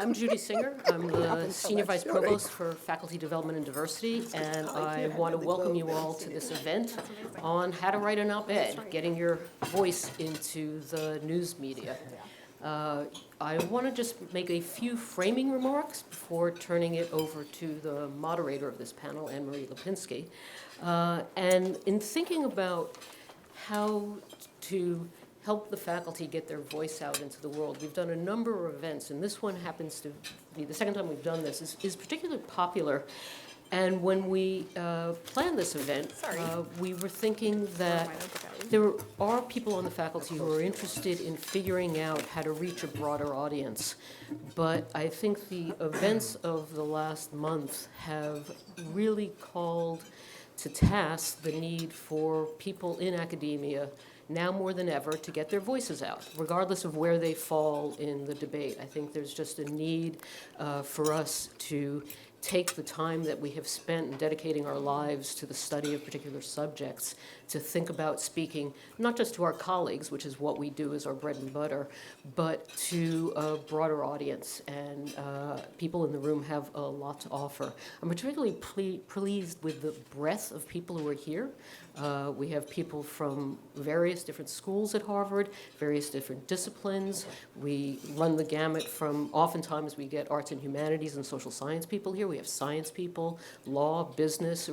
I'm Judy Singer. I'm the Senior Vice Provost for Faculty Development and Diversity, and I want to welcome you all to this event on how to write an op-ed, getting your voice into the news media. I want to just make a few framing remarks before turning it over to the moderator of this panel, Anne-Marie Lipinski. And in thinking about how to help the faculty get their voice out into the world, we've done a number of events, and this one happens to be the second time we've done this, is particularly popular. And when we planned this event, we were thinking that there are people on the faculty who are interested in figuring out how to reach a broader audience. But I think the events of the last month have really called to task the need for people in academia, now more than ever, to get their voices out, regardless of where they fall in the debate. I think there's just a need for us to take the time that we have spent in dedicating our lives to the study of particular subjects to think about speaking not just to our colleagues, which is what we do as our bread and butter, but to a broader audience. And people in the room have a lot to offer. I'm particularly pleased with the breadth of people who are here. We have people from various different schools at Harvard, various different disciplines. We run the gamut from, oftentimes we get arts and humanities and social science people here. We have science people, law, business,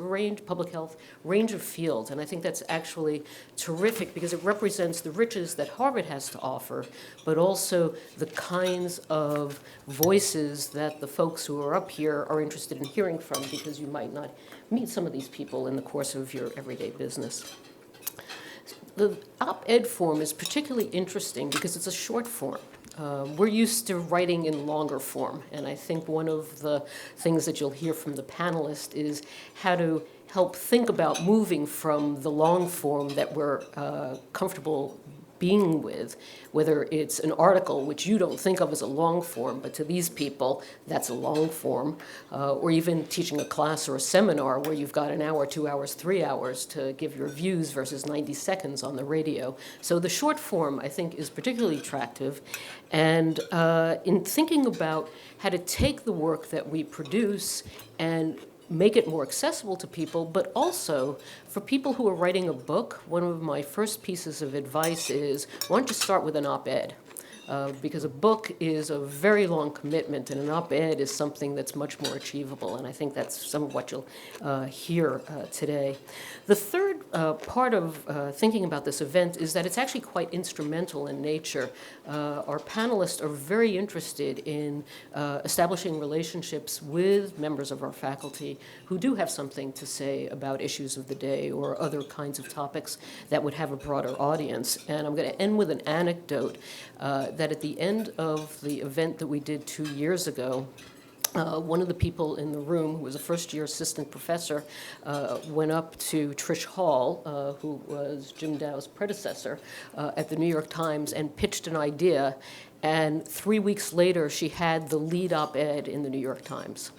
public health, range of fields. And I think that's actually terrific because it represents the riches that Harvard has to offer, but also the kinds of voices that the folks who are up here are interested in hearing from, because you might not meet some of these people in the course of your everyday business. The op-ed form is particularly interesting because it's a short form. We're used to writing in longer form, and I think one of the things that you'll hear from the panelists is how to help think about moving from the long form that we're comfortable being with, whether it's an article, which you don't think of as a long form, but to these people, that's a long form, or even teaching a class or a seminar where you've got an hour, 2 hours, 3 hours to give your views versus 90 seconds on the radio. So the short form, I think, is particularly attractive. And in thinking about how to take the work that we produce and make it more accessible to people, but also for people who are writing a book, one of my first pieces of advice is, why don't you start with an op-ed? Because a book is a very long commitment, and an op-ed is something that's much more achievable, and I think that's some of what you'll hear today. The third part of thinking about this event is that it's actually quite instrumental in nature. Our panelists are very interested in establishing relationships with members of our faculty who do have something to say about issues of the day or other kinds of topics that would have a broader audience. And I'm going to end with an anecdote that at the end of the event that we did 2 years ago, one of the people in the room, who was a first-year assistant professor, went up to Trish Hall, who was Jim Dow's predecessor, at the New York Times and pitched an idea. And 3 weeks later, she had the lead op-ed in the New York Times.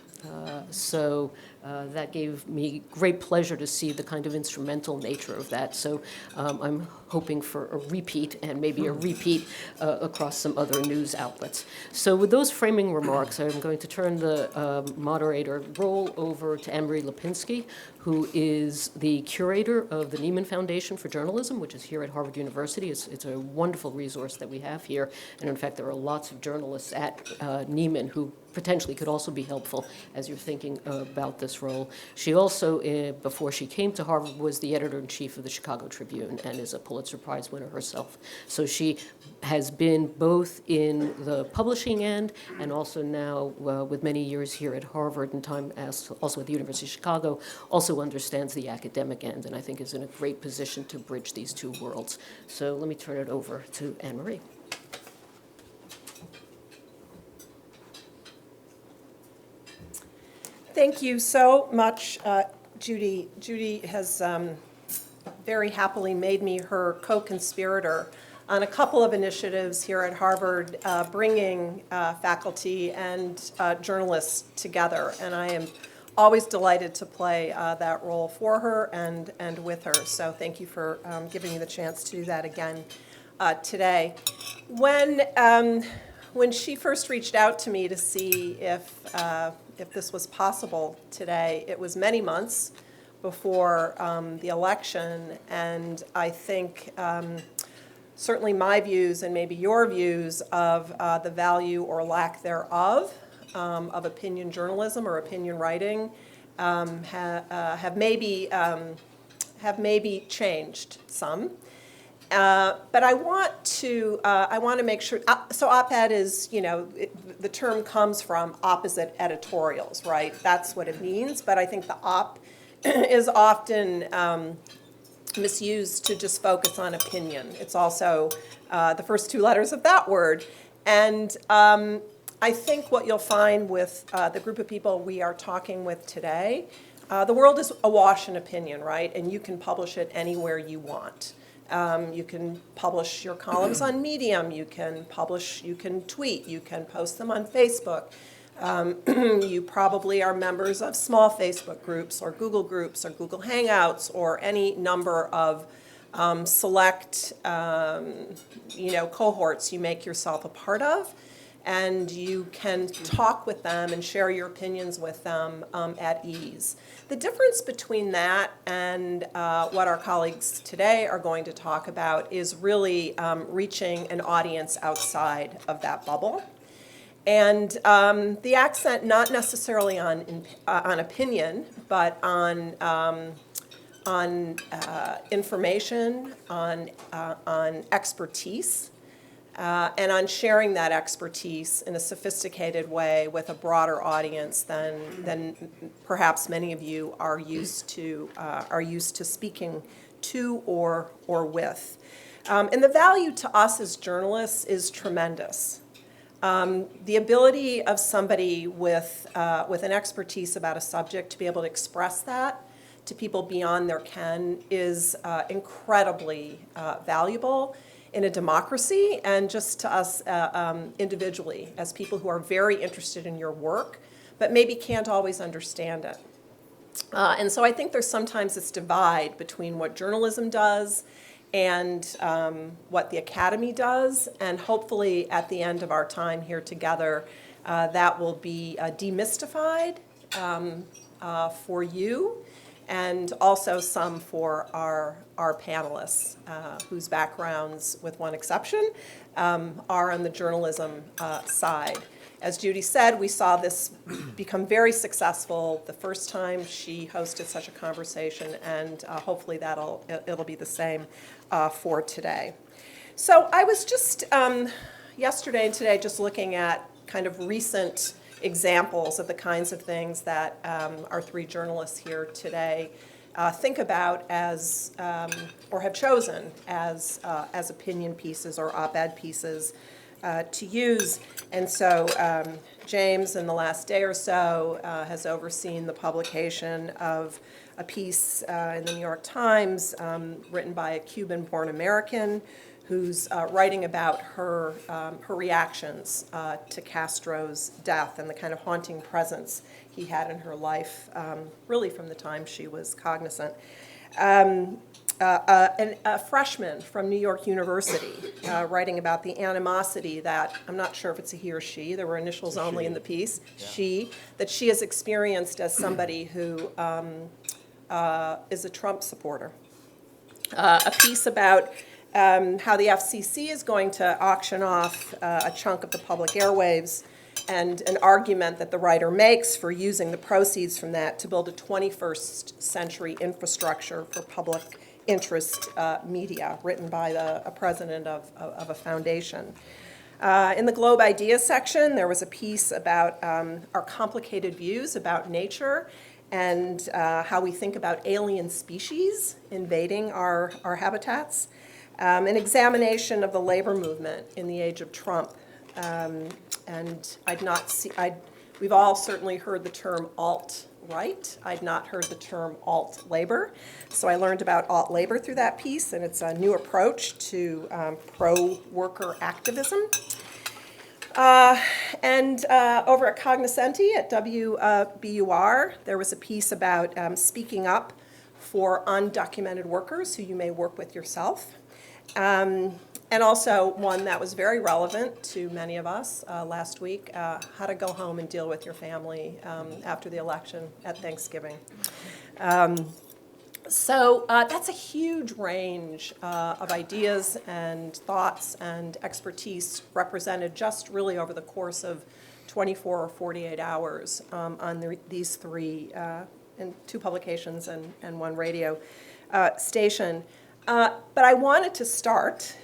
So that gave me great pleasure to see the kind of instrumental nature of that. So I'm hoping for a repeat, and maybe a repeat across some other news outlets. So with those framing remarks, I'm going to turn the moderator role over to Anne-Marie Lipinski, who is the curator of the Nieman Foundation for Journalism, which is here at Harvard University. It's a wonderful resource that we have here. And in fact, there are lots of journalists at Nieman who potentially could also be helpful as you're thinking about this role. She also, before she came to Harvard, was the editor-in-chief of the Chicago Tribune and is a Pulitzer Prize winner herself. So she has been both in the publishing end and also now, with many years here at Harvard and time as also at the University of Chicago, also understands the academic end, and I think is in a great position to bridge these two worlds. So let me turn it over to Anne-Marie. Thank you so much, Judy. Judy has very happily made me her co-conspirator on a couple of initiatives here at Harvard, bringing faculty and journalists together. And I am always delighted to play that role for her and with her. So thank you for giving me the chance to do that again today. When when she first reached out to me to see if this was possible today, it was many months before the election, and I think certainly my views and maybe your views of the value or lack thereof of opinion journalism or opinion writing have maybe changed some. But I want to make sure, so op-ed is, the term comes from opposite editorials, right? That's what it means, but I think the op is often misused to just focus on opinion. It's also the first two letters of that word. And I think what you'll find with the group of people we are talking with today, the world is awash in opinion, right? And you can publish it anywhere you want. You can publish your columns on Medium, you can tweet, you can post them on Facebook. You probably are members of small Facebook groups or Google Hangouts or any number of select cohorts you make yourself a part of. And you can talk with them and share your opinions with them at ease. The difference between that and what our colleagues today are going to talk about is really reaching an audience outside of that bubble. And the accent not necessarily on opinion, but on information, on expertise. And on sharing that expertise in a sophisticated way with a broader audience than perhaps many of you are used to speaking to or with. And the value to us as journalists is tremendous. The ability of somebody with an expertise about a subject to be able to express that to people beyond their ken is incredibly valuable in a democracy, and just to us individually as people who are very interested in your work, but maybe can't always understand it. And so I think there's sometimes this divide between what journalism does and what the Academy does, and hopefully at the end of our time here together, that will be demystified for you, and also some for our panelists, whose backgrounds, with one exception, are on the journalism side. As Judy said, we saw this become very successful the first time she hosted such a conversation, and hopefully it'll be the same for today. So I was just yesterday and today just looking at kind of recent examples of the kinds of things that our three journalists here today think about as, or have chosen as opinion pieces or op-ed pieces to use. And so James, in the last day or so, has overseen the publication of a piece in the New York Times written by a Cuban-born American who's writing about her reactions to Castro's death and the kind of haunting presence he had in her life, really from the time she was cognizant. And a freshman from New York University writing about the animosity that, I'm not sure if it's a he or she, there were initials only in the piece, that she has experienced as somebody who is a Trump supporter. A piece about how the FCC is going to auction off a chunk of the public airwaves, and an argument that the writer makes for using the proceeds from that to build a 21st century infrastructure for public interest media, written by a president of a foundation. In the Globe Ideas section, there was a piece about our complicated views about nature and how we think about alien species invading our habitats. An examination of the labor movement in the age of Trump. And we've all certainly heard the term alt-right. I'd not heard the term alt-labor. So I learned about alt-labor through that piece, and it's a new approach to pro-worker activism. And over at Cognoscenti at WBUR, there was a piece about speaking up for undocumented workers who you may work with yourself. And also one that was very relevant to many of us last week, how to go home and deal with your family after the election at Thanksgiving. So that's a huge range of ideas and thoughts and expertise represented just really over the course of 24 or 48 hours on these three, and 2 publications and 1 radio station. But I wanted to start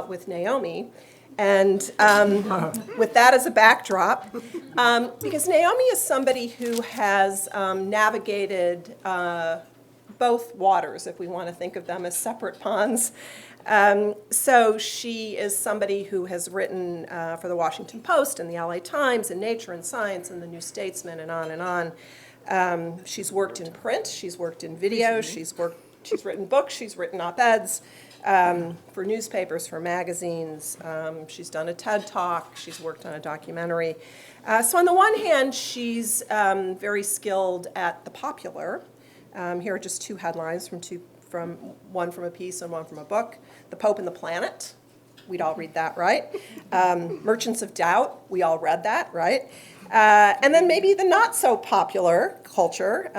with Naomi, and with that as a backdrop, because Naomi is somebody who has navigated both waters, if we want to think of them as separate ponds. So she is somebody who has written for the Washington Post and the LA Times and Nature and Science and the New Statesman and on and on. She's worked in print, she's worked in video, she's written books, she's written op-eds for newspapers, for magazines. She's done a TED Talk, she's worked on a documentary. So on the one hand, she's very skilled at the popular. Here are just 2 headlines from one from a piece and one from a book. The Pope and the Planet, we'd all read that, right? Merchants of Doubt, we all read that, right? And then maybe the not so popular culture.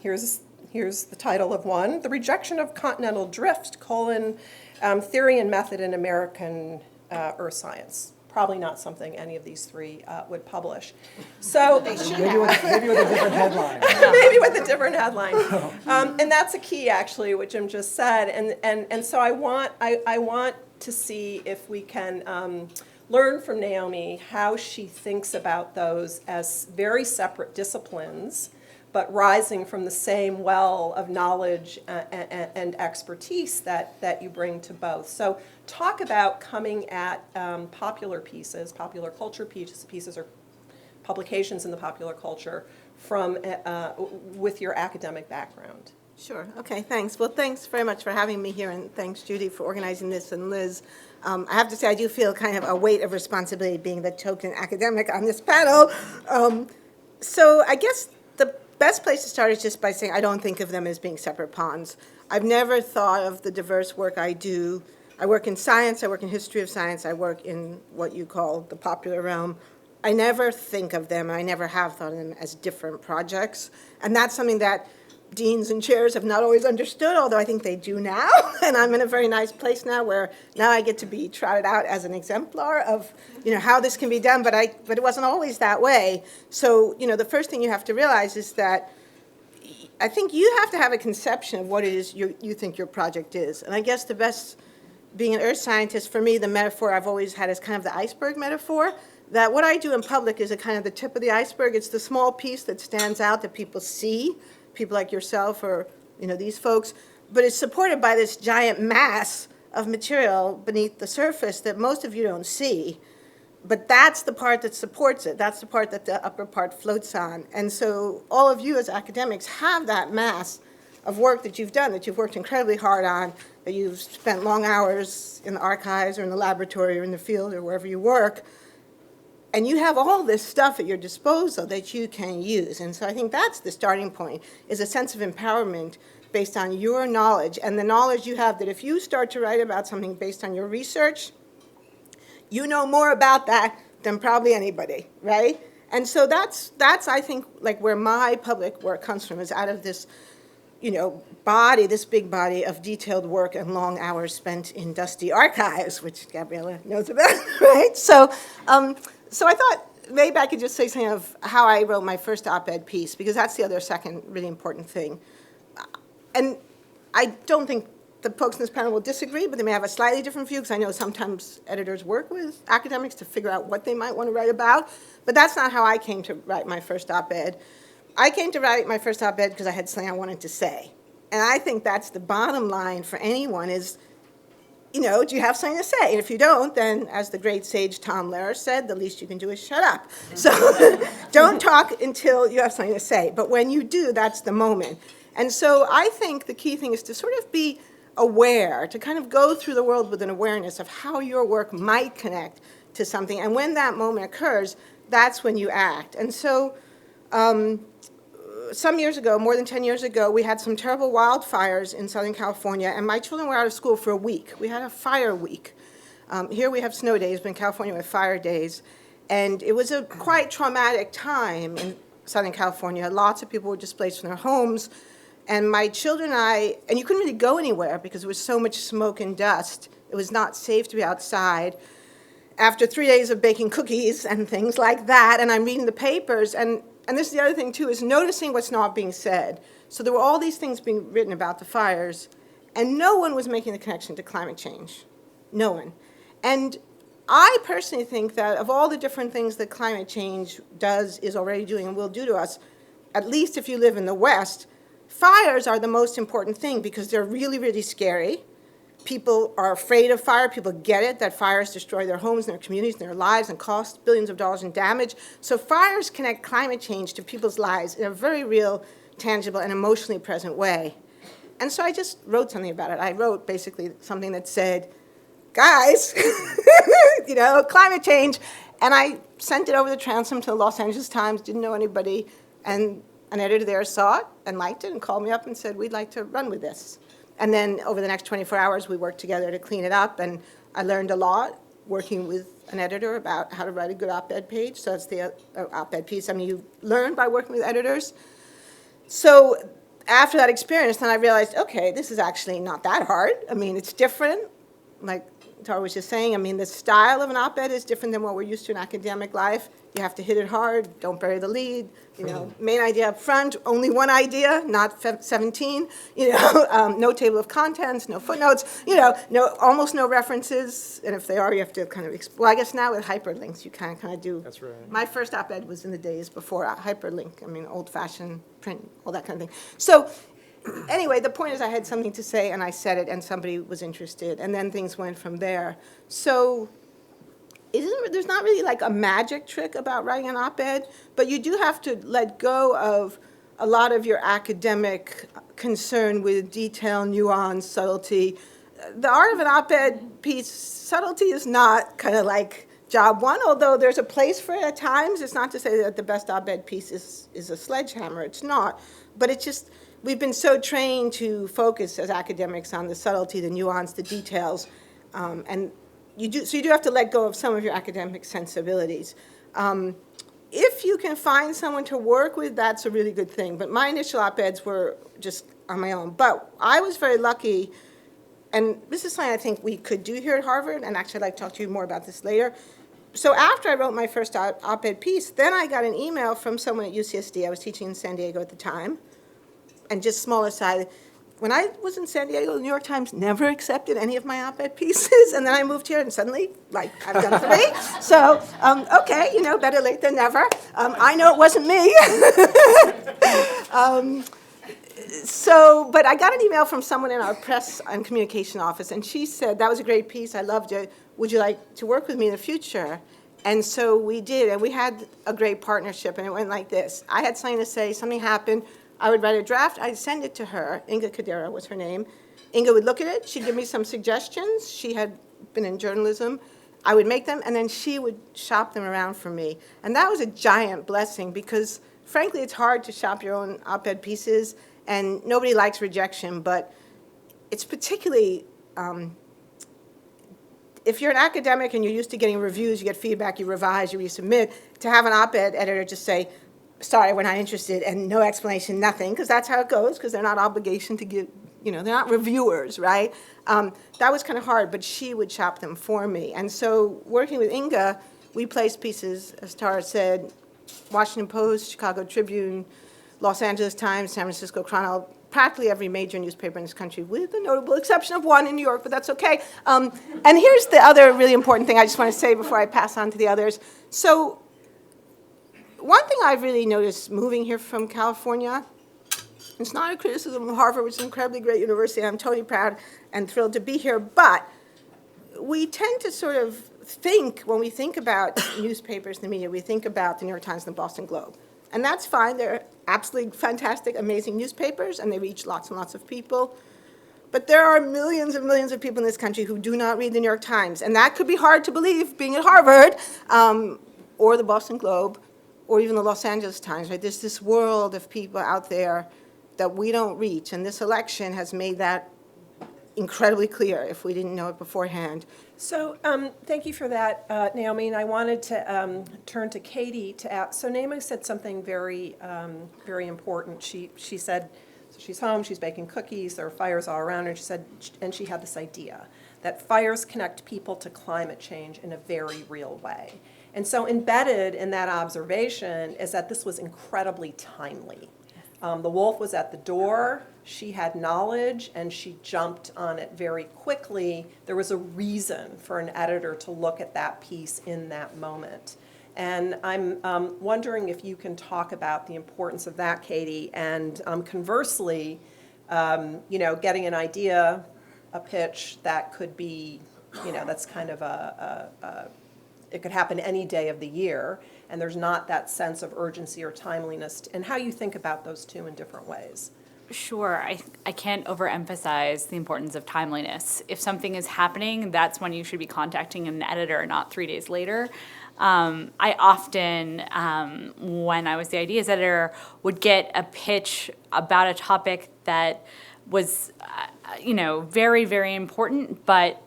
Here's the title of one: The Rejection of Continental Drift, Theory and Method in American Earth Science. Probably not something any of these 3 would publish. So Maybe with a different headline. Maybe with a different headline. And that's a key, actually, what Jim just said. And so I want to see if we can learn from Naomi how she thinks about those as very separate disciplines, but rising from the same well of knowledge and expertise that you bring to both. So talk about coming at popular pieces, popular culture pieces or publications in the popular culture from with your academic background. Sure. Okay, thanks. Well, thanks very much for having me here, and thanks, Judy, for organizing this, and Liz. I have to say, I do feel kind of a weight of responsibility being the token academic on this panel. So I guess the best place to start is just by saying I don't think of them as being separate ponds. I've never thought of the diverse work I do. I work in science, I work in history of science, I work in what you call the popular realm. I never think of them, and I never have thought of them as different projects. And that's something that deans and chairs have not always understood, although I think they do now. And I'm in a very nice place now where now I get to be trotted out as an exemplar of, how this can be done, but it wasn't always that way. So, the first thing you have to realize is that I think you have to have a conception of what it is you think your project is. And I guess the best, being an earth scientist, for me, the metaphor I've always had is kind of the iceberg metaphor, that what I do in public is a kind of the tip of the iceberg. It's the small piece that stands out that people see, people like yourself or these folks, but it's supported by this giant mass of material beneath the surface that most of you don't see. But that's the part that supports it. That's the part that the upper part floats on. And so all of you as academics have that mass of work that you've done, that you've worked incredibly hard on, that you've spent long hours in the archives or in the laboratory or in the field or wherever you work. And you have all this stuff at your disposal that you can use. And so I think that's the starting point, is a sense of empowerment based on your knowledge and the knowledge you have that if you start to write about something based on your research, you know more about that than probably anybody, right? And so that's I think, like where my public work comes from, is out of this, body, this big body of detailed work and long hours spent in dusty archives, which Gabriella knows about, right? So I thought maybe I could just say something of how I wrote my first op-ed piece, because that's the other second really important thing. And I don't think the folks in this panel will disagree, but they may have a slightly different view, because I know sometimes editors work with academics to figure out what they might want to write about. But that's not how I came to write my first op-ed. I came to write my first op-ed because I had something I wanted to say. And I think that's the bottom line for anyone is, do you have something to say? And if you don't, then, as the great sage Tom Lehrer said, the least you can do is shut up. So don't talk until you have something to say. But when you do, that's the moment. And so I think the key thing is to sort of be aware, to kind of go through the world with an awareness of how your work might connect to something. And when that moment occurs, that's when you act. And so some years ago, more than 10 years ago, we had some terrible wildfires in Southern California, and my children were out of school for a week. We had a fire week. Here we have snow days, but in California we have fire days. And it was a quite traumatic time in Southern California. Lots of people were displaced from their homes. And my children and I, and you couldn't really go anywhere because there was so much smoke and dust. It was not safe to be outside. After 3 days of baking cookies and things like that, and I'm reading the papers, and this is the other thing too, is noticing what's not being said. So there were all these things being written about the fires, and no one was making the connection to climate change. No one. And I personally think that of all the different things that climate change does, is already doing, and will do to us, at least if you live in the West, fires are the most important thing because they're really, really scary. People are afraid of fire. People get it, that fires destroy their homes and their communities and their lives and cost billions of dollars in damage. So fires connect climate change to people's lives in a very real, tangible, and emotionally present way. And so I just wrote something about it. I wrote basically something that said, guys, climate change. And I sent it over the transom to the Los Angeles Times, didn't know anybody, and an editor there saw it and liked it and called me up and said, we'd like to run with this. And then over the next 24 hours, we worked together to clean it up, and I learned a lot working with an editor about how to write a good op-ed page. So that's the op-ed piece. I mean, you learn by working with editors. So after that experience, then I realized, okay, this is actually not that hard. I mean, it's different. Like Tara was just saying, I mean, the style of an op-ed is different than what we're used to in academic life. You have to hit it hard, don't bury the lead, main idea up front, only one idea, not 17, no table of contents, no footnotes, almost no references, and if they are, you have to kind of, well, I guess now with hyperlinks, you kind of do. That's right. My first op-ed was in the days before hyperlink, I mean, old-fashioned print, all that kind of thing. So anyway, the point is I had something to say, and I said it, and somebody was interested, and then things went from there. So there's not really like a magic trick about writing an op-ed, but you do have to let go of a lot of your academic concern with detail, nuance, subtlety. The art of an op-ed piece, subtlety is not kind of like job one, although there's a place for it at times. It's not to say that the best op-ed piece is a sledgehammer. It's not. But it's just, we've been so trained to focus as academics on the subtlety, the nuance, the details, and you do have to let go of some of your academic sensibilities. If you can find someone to work with, that's a really good thing. But my initial op-eds were just on my own. But I was very lucky, and this is something I think we could do here at Harvard, and actually I'd like to talk to you more about this later. So after I wrote my first op-ed piece, then I got an email from someone at UCSD. I was teaching in San Diego at the time. And just small aside, when I was in San Diego, the New York Times never accepted any of my op-ed pieces, and then I moved here, and suddenly, I've done 3. So, okay, better late than never. I know it wasn't me. But I got an email from someone in our press and communication office, and she said, that was a great piece, I loved it. Would you like to work with me in the future? And so we did, and we had a great partnership, and it went like this. I had something to say, something happened, I would write a draft, I'd send it to her. Inga Cadera was her name. Inga would look at it, she'd give me some suggestions. She had been in journalism. I would make them, and then she would shop them around for me. And that was a giant blessing because, frankly, it's hard to shop your own op-ed pieces, and nobody likes rejection, but it's particularly, if you're an academic and you're used to getting reviews, you get feedback, you revise, you resubmit, to have an op-ed editor just say, sorry, we're not interested, and no explanation, nothing, because that's how it goes, because they're not obligation to give, they're not reviewers, right? That was kind of hard, but she would shop them for me. And so working with Inga, we placed pieces, as Tara said, Washington Post, Chicago Tribune, Los Angeles Times, San Francisco Chronicle, practically every major newspaper in this country, with the notable exception of one in New York, but that's okay. And here's the other really important thing I just want to say before I pass on to the others. So one thing I've really noticed moving here from California, it's not a criticism of Harvard, which is an incredibly great university. I'm totally proud and thrilled to be here, but we tend to sort of think, when we think about newspapers and the media, we think about the New York Times and the Boston Globe. And that's fine. They're absolutely fantastic, amazing newspapers, and they reach lots and lots of people. But there are millions and millions of people in this country who do not read the New York Times. And that could be hard to believe, being at Harvard, or the Boston Globe, or even the Los Angeles Times, right? There's this world of people out there that we don't reach, and this election has made that incredibly clear if we didn't know it beforehand. So, thank you for that, Naomi, and I wanted to turn to Katie to ask. So Naomi said something very, very important. She said, so she's home, she's baking cookies, there are fires all around her, and she said, and she had this idea that fires connect people to climate change in a very real way. And so embedded in that observation is that this was incredibly timely. The wolf was at the door, she had knowledge, and she jumped on it very quickly. There was a reason for an editor to look at that piece in that moment. And I'm wondering if you can talk about the importance of that, Katie, and conversely, getting an idea, a pitch that could be, that's kind of it could happen any day of the year, and there's not that sense of urgency or timeliness, and how you think about those two in different ways. Sure. I can't overemphasize the importance of timeliness. If something is happening, that's when you should be contacting an editor, not 3 days later. I often, when I was the ideas editor, would get a pitch about a topic that was, very, very important, but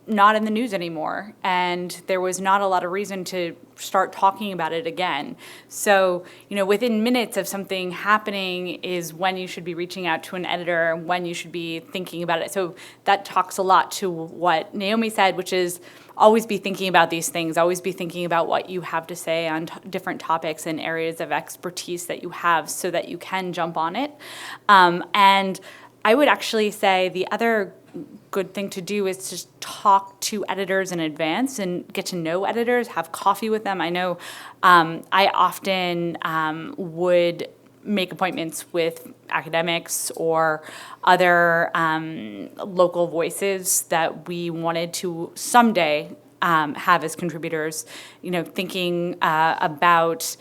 not in the news anymore, and there was not a lot of reason to start talking about it again. So, within minutes of something happening is when you should be reaching out to an editor, when you should be thinking about it. So that talks a lot to what Naomi said, which is always be thinking about these things, always be thinking about what you have to say on different topics and areas of expertise that you have so that you can jump on it. And I would actually say the other good thing to do is just talk to editors in advance and get to know editors, have coffee with them. I know I often would make appointments with academics or other local voices that we wanted to someday have as contributors, thinking about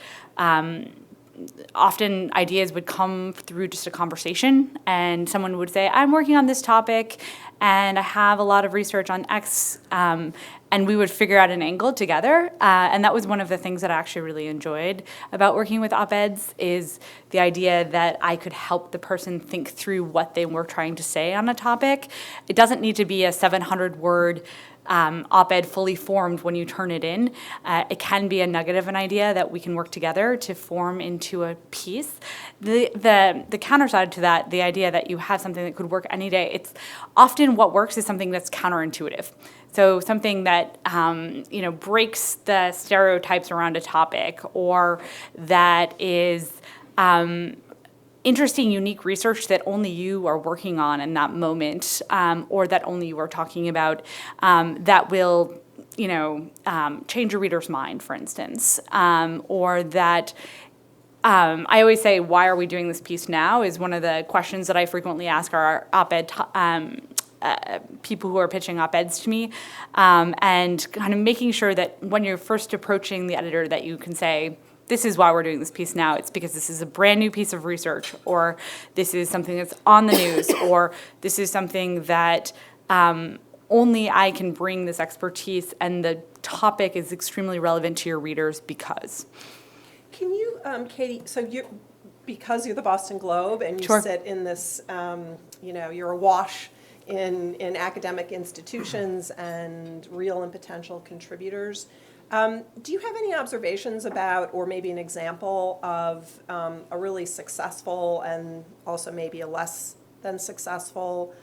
often ideas would come through just a conversation, and someone would say, I'm working on this topic and I have a lot of research on X, and we would figure out an angle together. And that was one of the things that I actually really enjoyed about working with op-eds, is the idea that I could help the person think through what they were trying to say on a topic. It doesn't need to be a 700-word op-ed fully formed when you turn it in. It can be a nugget of an idea that we can work together to form into a piece. The counter side to that, the idea that you have something that could work any day, it's often what works is something that's counterintuitive. So something that breaks the stereotypes around a topic, or that is interesting, unique research that only you are working on in that moment, or that only you are talking about, that will, change a reader's mind, for instance, or that. I always say, why are we doing this piece now, is one of the questions that I frequently ask our op-ed people who are pitching op-eds to me, and kind of making sure that when you're first approaching the editor that you can say, this is why we're doing this piece now. It's because this is a brand new piece of research, or this is something that's on the news, or this is something that only I can bring this expertise, and the topic is extremely relevant to your readers because. Can you, Katie, so because you're the Boston Globe and you Sure. sit in this, you're awash in academic institutions and real and potential contributors, do you have any observations about, or maybe an example of a really successful and also maybe a less than successful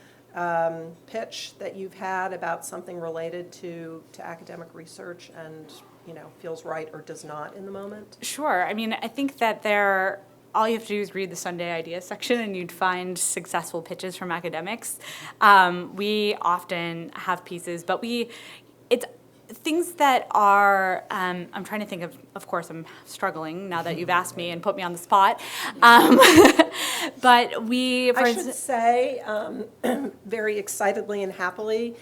pitch that you've had about something related to academic research and feels right or does not in the moment? Sure. I mean, I think that all you have to do is read the Sunday Ideas section and you'd find successful pitches from academics. We often have pieces, but it's things that are, I'm trying to think of course I'm struggling now that you've asked me and put me on the spot. But I should say, very excitedly and happily,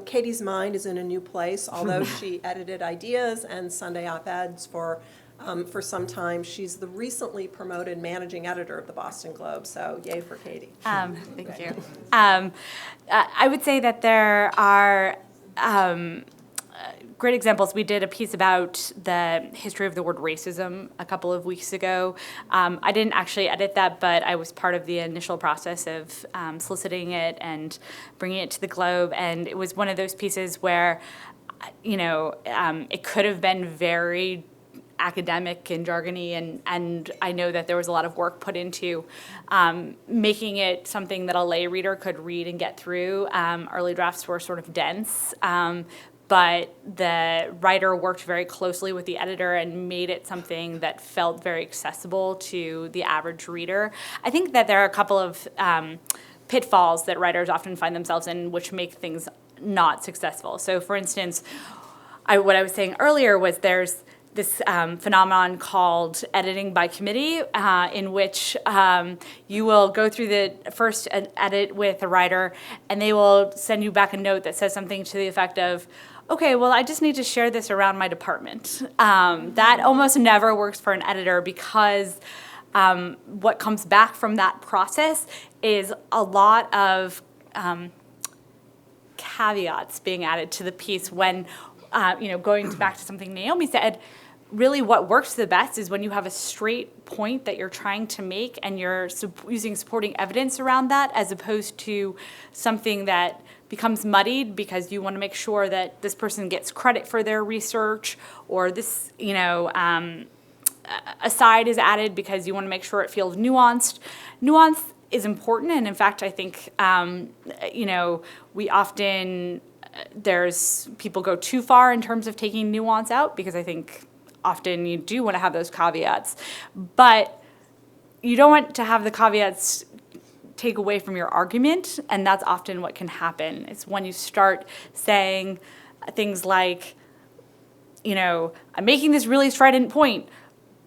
Katie's mind is in a new place. Although she edited Ideas and Sunday op-eds for some time, she's the recently promoted managing editor of the Boston Globe, so yay for Katie. Thank you. I would say that there are great examples. We did a piece about the history of the word racism a couple of weeks ago. I didn't actually edit that, but I was part of the initial process of soliciting it and bringing it to the Globe. And it was one of those pieces where, it could have been very academic and jargony, and I know that there was a lot of work put into making it something that a lay reader could read and get through. Early drafts were sort of dense, but the writer worked very closely with the editor and made it something that felt very accessible to the average reader. I think that there are a couple of pitfalls that writers often find themselves in which make things not successful. So for instance, what I was saying earlier was there's this phenomenon called editing by committee, in which you will go through the first edit with a writer, and they will send you back a note that says something to the effect of, okay, well, I just need to share this around my department. That almost never works for an editor because what comes back from that process is a lot of caveats being added to the piece when, going back to something Naomi said, really what works the best is when you have a straight point that you're trying to make and you're using supporting evidence around that, as opposed to something that becomes muddied because you want to make sure that this person gets credit for their research, or this, aside is added because you want to make sure it feels nuanced. Nuance is important, and in fact, I think, we often, people go too far in terms of taking nuance out, because I think often you do want to have those caveats, but you don't want to have the caveats take away from your argument, and that's often what can happen. It's when you start saying things like, I'm making this really strident point,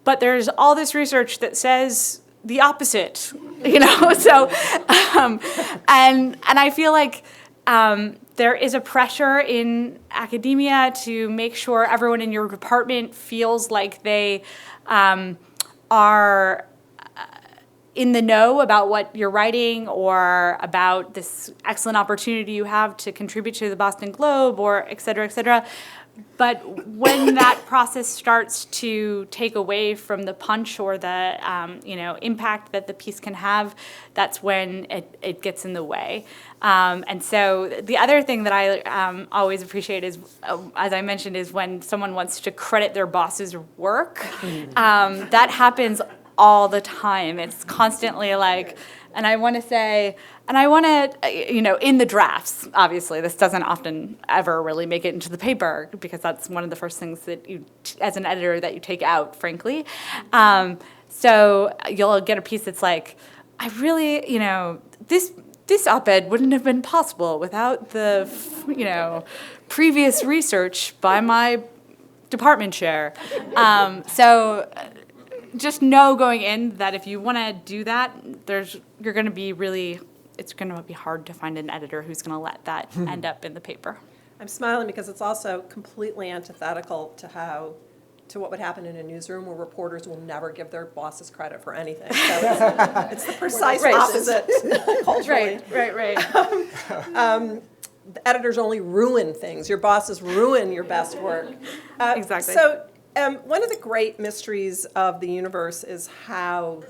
but there's all this research that says the opposite, so, and I feel like there is a pressure in academia to make sure everyone in your department feels like they are in the know about what you're writing, or about this excellent opportunity you have to contribute to the Boston Globe, or et cetera, et cetera. But when that process starts to take away from the punch or the impact that the piece can have, that's when it gets in the way. And so the other thing that I always appreciate is, as I mentioned, is when someone wants to credit their boss's work. That happens all the time. It's constantly like, and I want to, in the drafts, obviously, this doesn't often ever really make it into the paper, because that's one of the first things that you, as an editor, that you take out, frankly. So you'll get a piece that's like, I really, this op-ed wouldn't have been possible without the, previous research by my department chair. So just know going in that if you want to do that, you're going to be really, it's going to be hard to find an editor who's going to let that end up in the paper. I'm smiling because it's also completely antithetical to what would happen in a newsroom, where reporters will never give their bosses credit for anything. So it's the precise opposite culturally. Right. The editors only ruin things. Your bosses ruin your best work. Exactly. So one of the great mysteries of the universe is how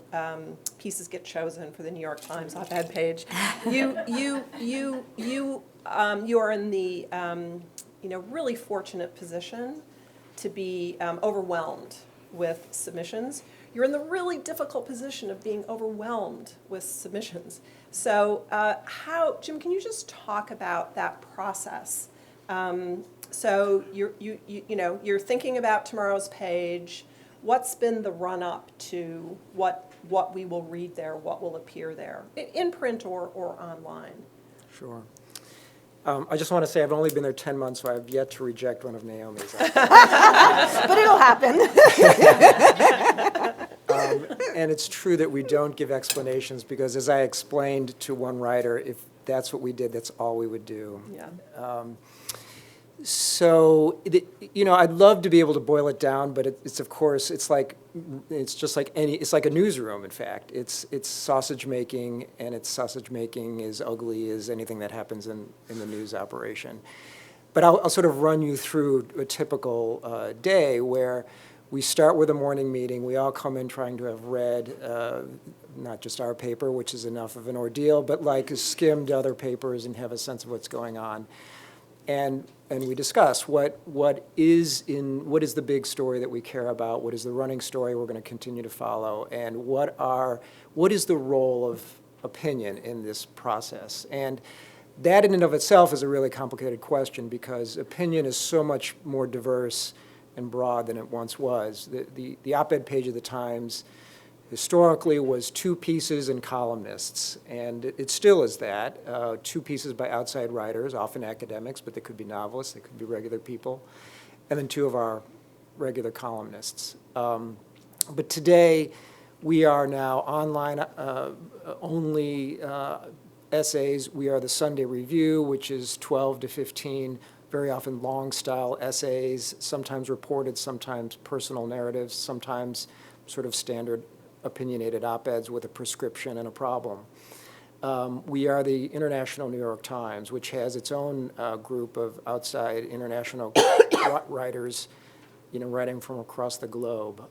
pieces get chosen for the New York Times op-ed page. You are in the really fortunate position to be overwhelmed with submissions. You're in the really difficult position of being overwhelmed with submissions. So Jim, can you just talk about that process? So you're thinking about tomorrow's page. What's been the run-up to what we will read there, what will appear there, in print or online? Sure. I just want to say I've only been there 10 months, so I've yet to reject one of Naomi's. But it'll happen. And it's true that we don't give explanations, because as I explained to one writer, if that's what we did, that's all we would do. Yeah. So, I'd love to be able to boil it down, but it's of course, it's like a newsroom, in fact. It's sausage making, and it's sausage making as ugly as anything that happens in the news operation. But I'll sort of run you through a typical day where we start with a morning meeting. We all come in trying to have read not just our paper, which is enough of an ordeal, but like skimmed other papers and have a sense of what's going on. And we discuss what is the big story that we care about, what is the running story we're going to continue to follow, and what is the role of opinion in this process. And that in and of itself is a really complicated question because opinion is so much more diverse and broad than it once was. The op-ed page of the Times historically was 2 pieces and columnists, and it still is that. 2 pieces by outside writers, often academics, but they could be novelists, they could be regular people, and then 2 of our regular columnists. But today, we are now online only essays. We are the Sunday Review, which is 12 to 15, very often long-style essays, sometimes reported, sometimes personal narratives, sometimes sort of standard opinionated op-eds with a prescription and a problem. We are the International New York Times, which has its own group of outside international writers, writing from across the globe.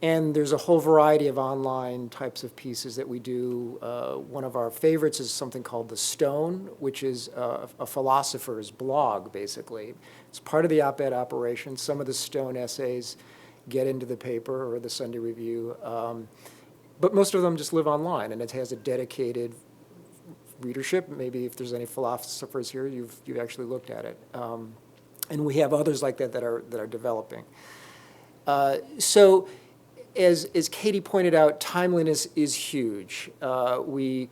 And there's a whole variety of online types of pieces that we do. One of our favorites is something called The Stone, which is a philosopher's blog, basically. It's part of the op-ed operation. Some of the Stone essays get into the paper or the Sunday Review, but most of them just live online, and it has a dedicated readership. Maybe if there's any philosophers here, you've actually looked at it. And we have others like that that are developing. So as Katie pointed out, timeliness is huge. We're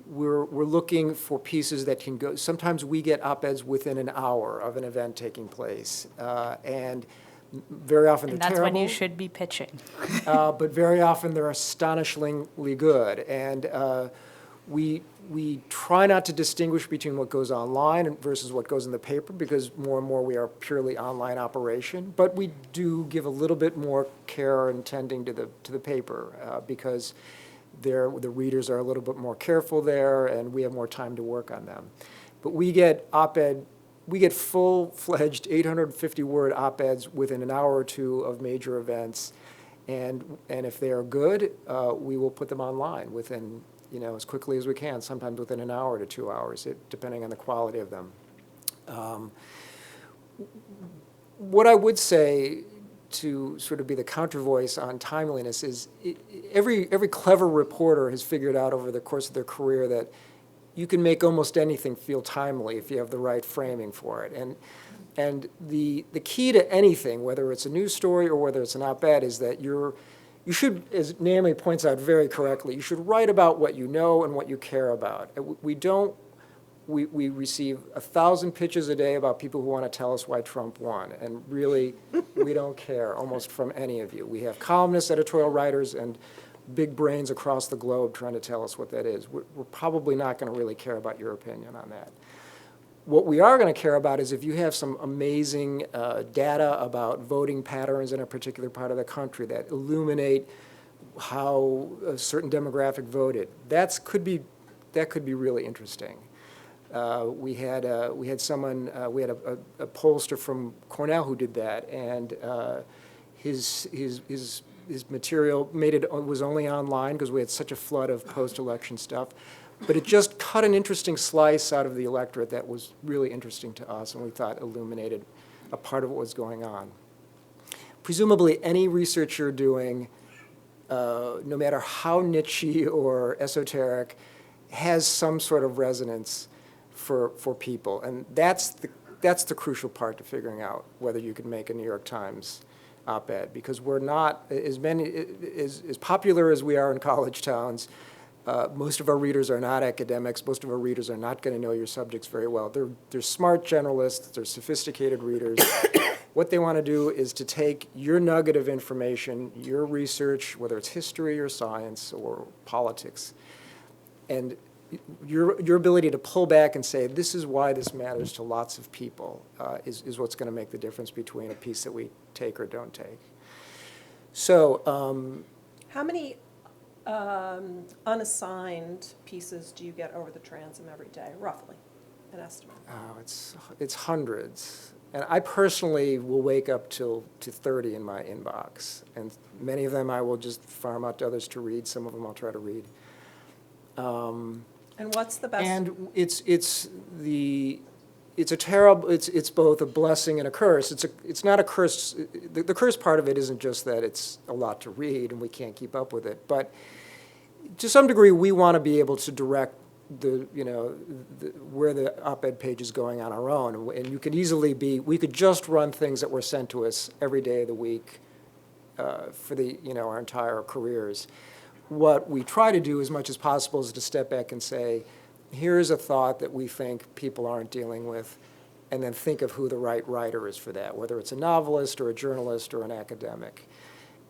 looking for pieces that can go, sometimes we get op-eds within an hour of an event taking place, and very often they're terrible. And that's when you should be pitching. But very often they're astonishingly good. And we try not to distinguish between what goes online versus what goes in the paper, because more and more we are a purely online operation. But we do give a little bit more care and tending to the paper because the readers are a little bit more careful there, and we have more time to work on them. But we get full-fledged 850-word op-eds within an hour or 2 of major events, and if they are good, we will put them online within, as quickly as we can, sometimes within an hour to 2 hours, depending on the quality of them. What I would say to sort of be the counter voice on timeliness is every clever reporter has figured out over the course of their career that you can make almost anything feel timely if you have the right framing for it. And the key to anything, whether it's a news story or whether it's an op-ed, is that you should, as Naomi points out very correctly, you should write about what you know and what you care about. We receive 1,000 pitches a day about people who want to tell us why Trump won, and really, we don't care almost from any of you. We have columnists, editorial writers, and big brains across the globe trying to tell us what that is. We're probably not going to really care about your opinion on that. What we are going to care about is if you have some amazing data about voting patterns in a particular part of the country that illuminate how a certain demographic voted. That could be really interesting. We had a pollster from Cornell who did that, and his material was only online because we had such a flood of post-election stuff. But it just cut an interesting slice out of the electorate that was really interesting to us, and we thought illuminated a part of what was going on. Presumably, any research you're doing, no matter how niche or esoteric, has some sort of resonance for people, and that's the crucial part to figuring out whether you can make a New York Times op-ed, because we're not as popular as we are in college towns. Most of our readers are not academics. Most of our readers are not going to know your subjects very well. They're smart generalists. They're sophisticated readers. What they want to do is to take your nugget of information, your research, whether it's history or science or politics, and your ability to pull back and say, this is why this matters to lots of people, is what's going to make the difference between a piece that we take or don't take. So, How many unassigned pieces do you get over the transom every day, roughly? an estimate? Oh, it's hundreds. And I personally will wake up to 30 in my inbox. And many of them I will just farm out to others to read. Some of them I'll try to read. And what's the best? And it's both a blessing and a curse. It's not a curse. The curse part of it isn't just that it's a lot to read and we can't keep up with it, but to some degree we want to be able to direct where the op-ed page is going on our own. And you could easily we could just run things that were sent to us every day of the week for our entire careers. What we try to do as much as possible is to step back and say, here's a thought that we think people aren't dealing with, and then think of who the right writer is for that, whether it's a novelist or a journalist or an academic.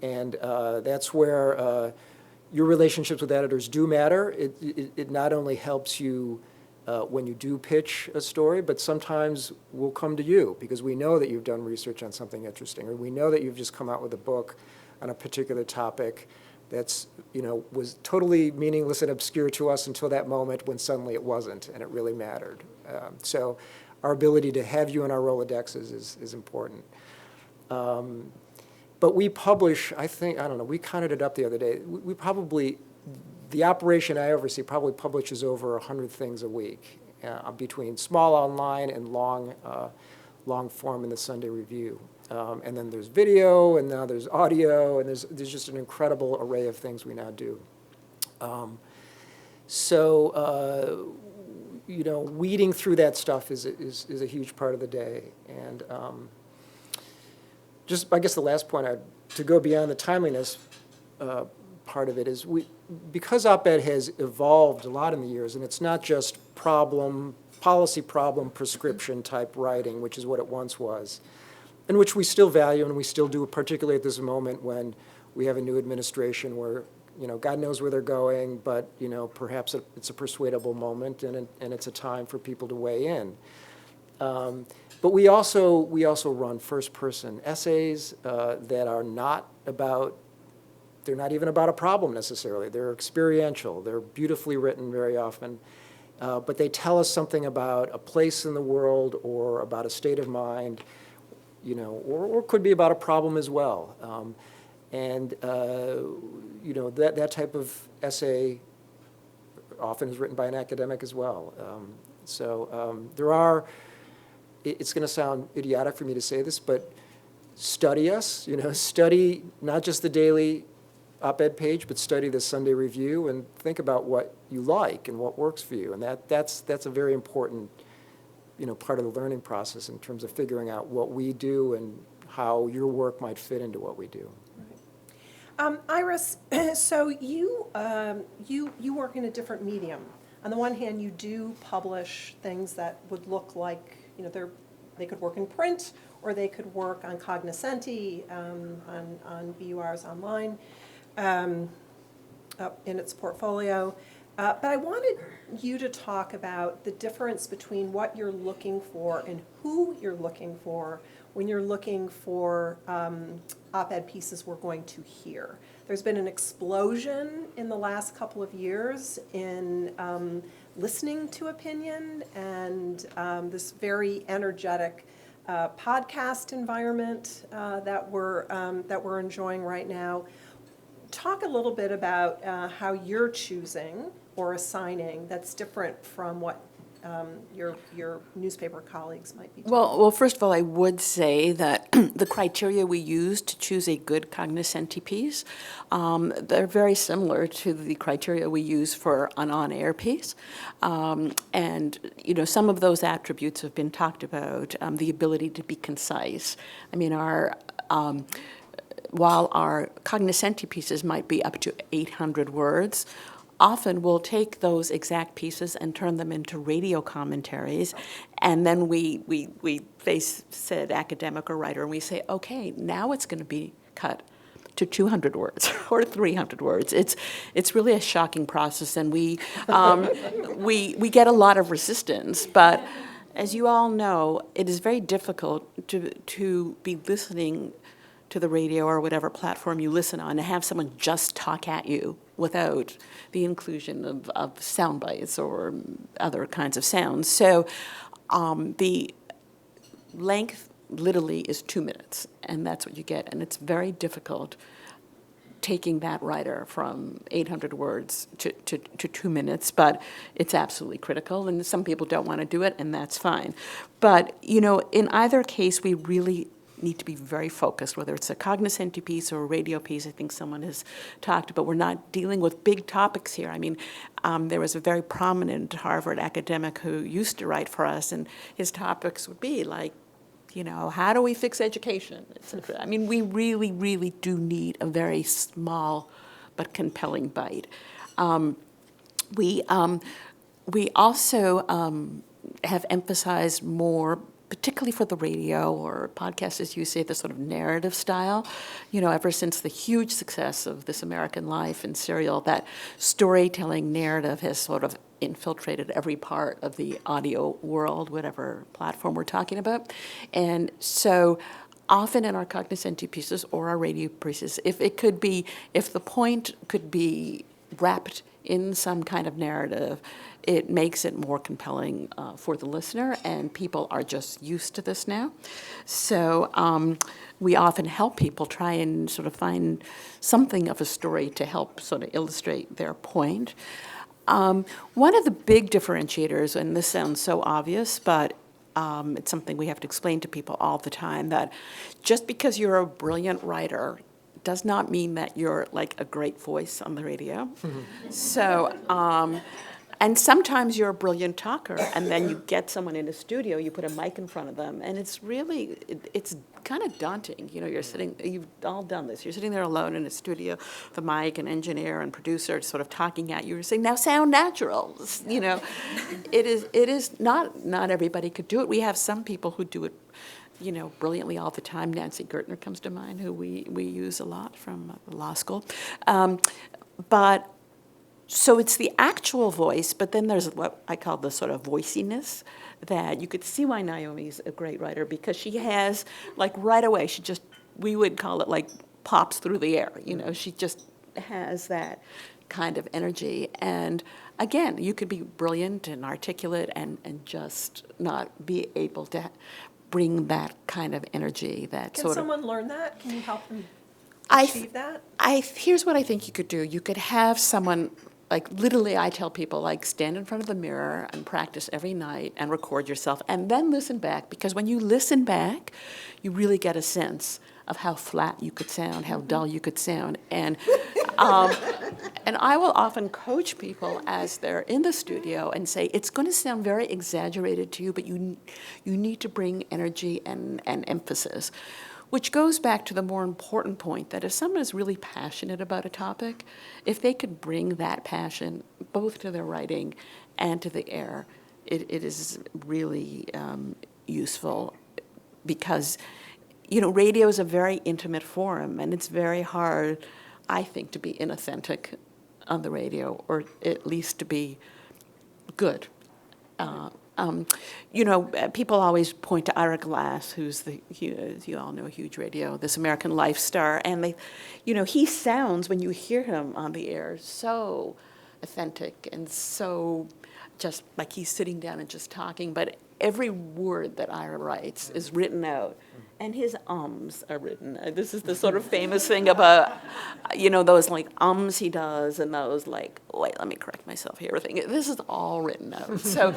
And that's where your relationships with editors do matter. It not only helps you when you do pitch a story, but sometimes we'll come to you because we know that you've done research on something interesting, or we know that you've just come out with a book on a particular topic that's, was totally meaningless and obscure to us until that moment when suddenly it wasn't, and it really mattered. So our ability to have you in our Rolodexes is important. But we publish, we counted it up the other day. We probably, the operation I oversee probably publishes over 100 things a week between small online and long form in the Sunday Review. And then there's video, and now there's audio, and there's just an incredible array of things we now do. Weeding through that stuff is a huge part of the day. And I guess the last point, to go beyond the timeliness part of it, is because op-ed has evolved a lot in the years, and it's not just policy problem, prescription type writing, which is what it once was, and which we still value and we still do, particularly at this moment when we have a new administration where, God knows where they're going, but, perhaps it's a persuadable moment and it's a time for people to weigh in. But we also run first-person essays that are they're not even about a problem necessarily. They're experiential. They're beautifully written very often. But they tell us something about a place in the world or about a state of mind, or could be about a problem as well. That type of essay often is written by an academic as well. It's going to sound idiotic for me to say this, but study us, study not just the daily op-ed page, but study the Sunday Review and think about what you like and what works for you. And that's a very important part of the learning process in terms of figuring out what we do and how your work might fit into what we do. Iris, so you work in a different medium. On the one hand, you do publish things that would look like, they could work in print, or they could work on Cognoscenti, on BUR's online, in its portfolio. But I wanted you to talk about the difference between what you're looking for and who you're looking for when you're looking for op-ed pieces we're going to hear. There's been an explosion in the last couple of years in listening to opinion and this very energetic podcast environment that we're enjoying right now. Talk a little bit about how you're choosing or assigning that's different from what your newspaper colleagues might be doing. Well, first of all, I would say that the criteria we use to choose a good cognoscenti piece, they're very similar to the criteria we use for an on-air piece. And, some of those attributes have been talked about, the ability to be concise. I mean, while our cognoscenti pieces might be up to 800 words, often we'll take those exact pieces and turn them into radio commentaries, and then we face said academic or writer, and we say, okay, now it's going to be cut to 200 words or 300 words. It's really a shocking process, and we get a lot of resistance, but as you all know, it is very difficult to be listening to the radio or whatever platform you listen on, to have someone just talk at you without the inclusion of sound bites or other kinds of sounds. So the length literally is 2 minutes, and that's what you get. And it's very difficult taking that writer from 800 words to 2 minutes, but it's absolutely critical, and some people don't want to do it, and that's fine. But, you know, in either case, we really need to be very focused, whether it's a cognoscenti piece or a radio piece. I think someone has talked about, we're not dealing with big topics here. I mean, there was a very prominent Harvard academic who used to write for us, and his topics would be like, you know, how do we fix education, et cetera. I mean, we really, really do need a very small but compelling bite. We also have emphasized more, particularly for the radio or podcast, as you say, the sort of narrative style. You know, ever since the huge success of This American Life and Serial, that storytelling narrative has sort of infiltrated every part of the audio world, whatever platform we're talking about. And so often in our cognoscenti pieces or our radio pieces, if the point could be wrapped in some kind of narrative, it makes it more compelling for the listener, and people are just used to this now. So we often help people try and sort of find something of a story to help sort of illustrate their point. One of the big differentiators, and this sounds so obvious, but it's something we have to explain to people all the time, that just because you're a brilliant writer does not mean that you're like a great voice on the radio. So, and sometimes you're a brilliant talker, and then you get someone in a studio, you put a mic in front of them, and it's really, it's kind of daunting. You know, you've all done this. You're sitting there alone in a studio, the mic and engineer and producer sort of talking at you, saying, now sound natural. You know, it is not everybody could do it. We have some people who do it, you know, brilliantly all the time. Nancy Gertner comes to mind, who we use a lot from law school. But so it's the actual voice, but then there's what I call the sort of voiciness, that you could see why Naomi's a great writer, because she has, like, right away, we would call it like pops through the air, you know, she just has that kind of energy. And again, you could be brilliant and articulate and just not be able to bring that kind of energy, that Can sort of. someone learn that? Can you help them I achieve that? Here's what I think you could do. You could have someone, like, literally, I tell people, like, stand in front of the mirror and practice every night and record yourself, and then listen back, because when you listen back, you really get a sense of how flat you could sound, how dull you could sound. And I will often coach people as they're in the studio and say, it's going to sound very exaggerated to you, but you need to bring energy and emphasis. Which goes back to the more important point, that if someone is really passionate about a topic, if they could bring that passion both to their writing and to the air, it is really useful, because, you know, radio is a very intimate forum, and it's very hard, I think, to be inauthentic on the radio, or at least to be good. You know, people always point to Ira Glass, who's as you all know, huge radio, This American Life star, and they, you know, he sounds, when you hear him on the air, so authentic and so just like he's sitting down and just talking, but every word that Ira writes is written out, and his ums are written. This is the sort of famous thing about, you know, those like ums he does, and those like, wait, let me correct myself here thing. This is all written out. So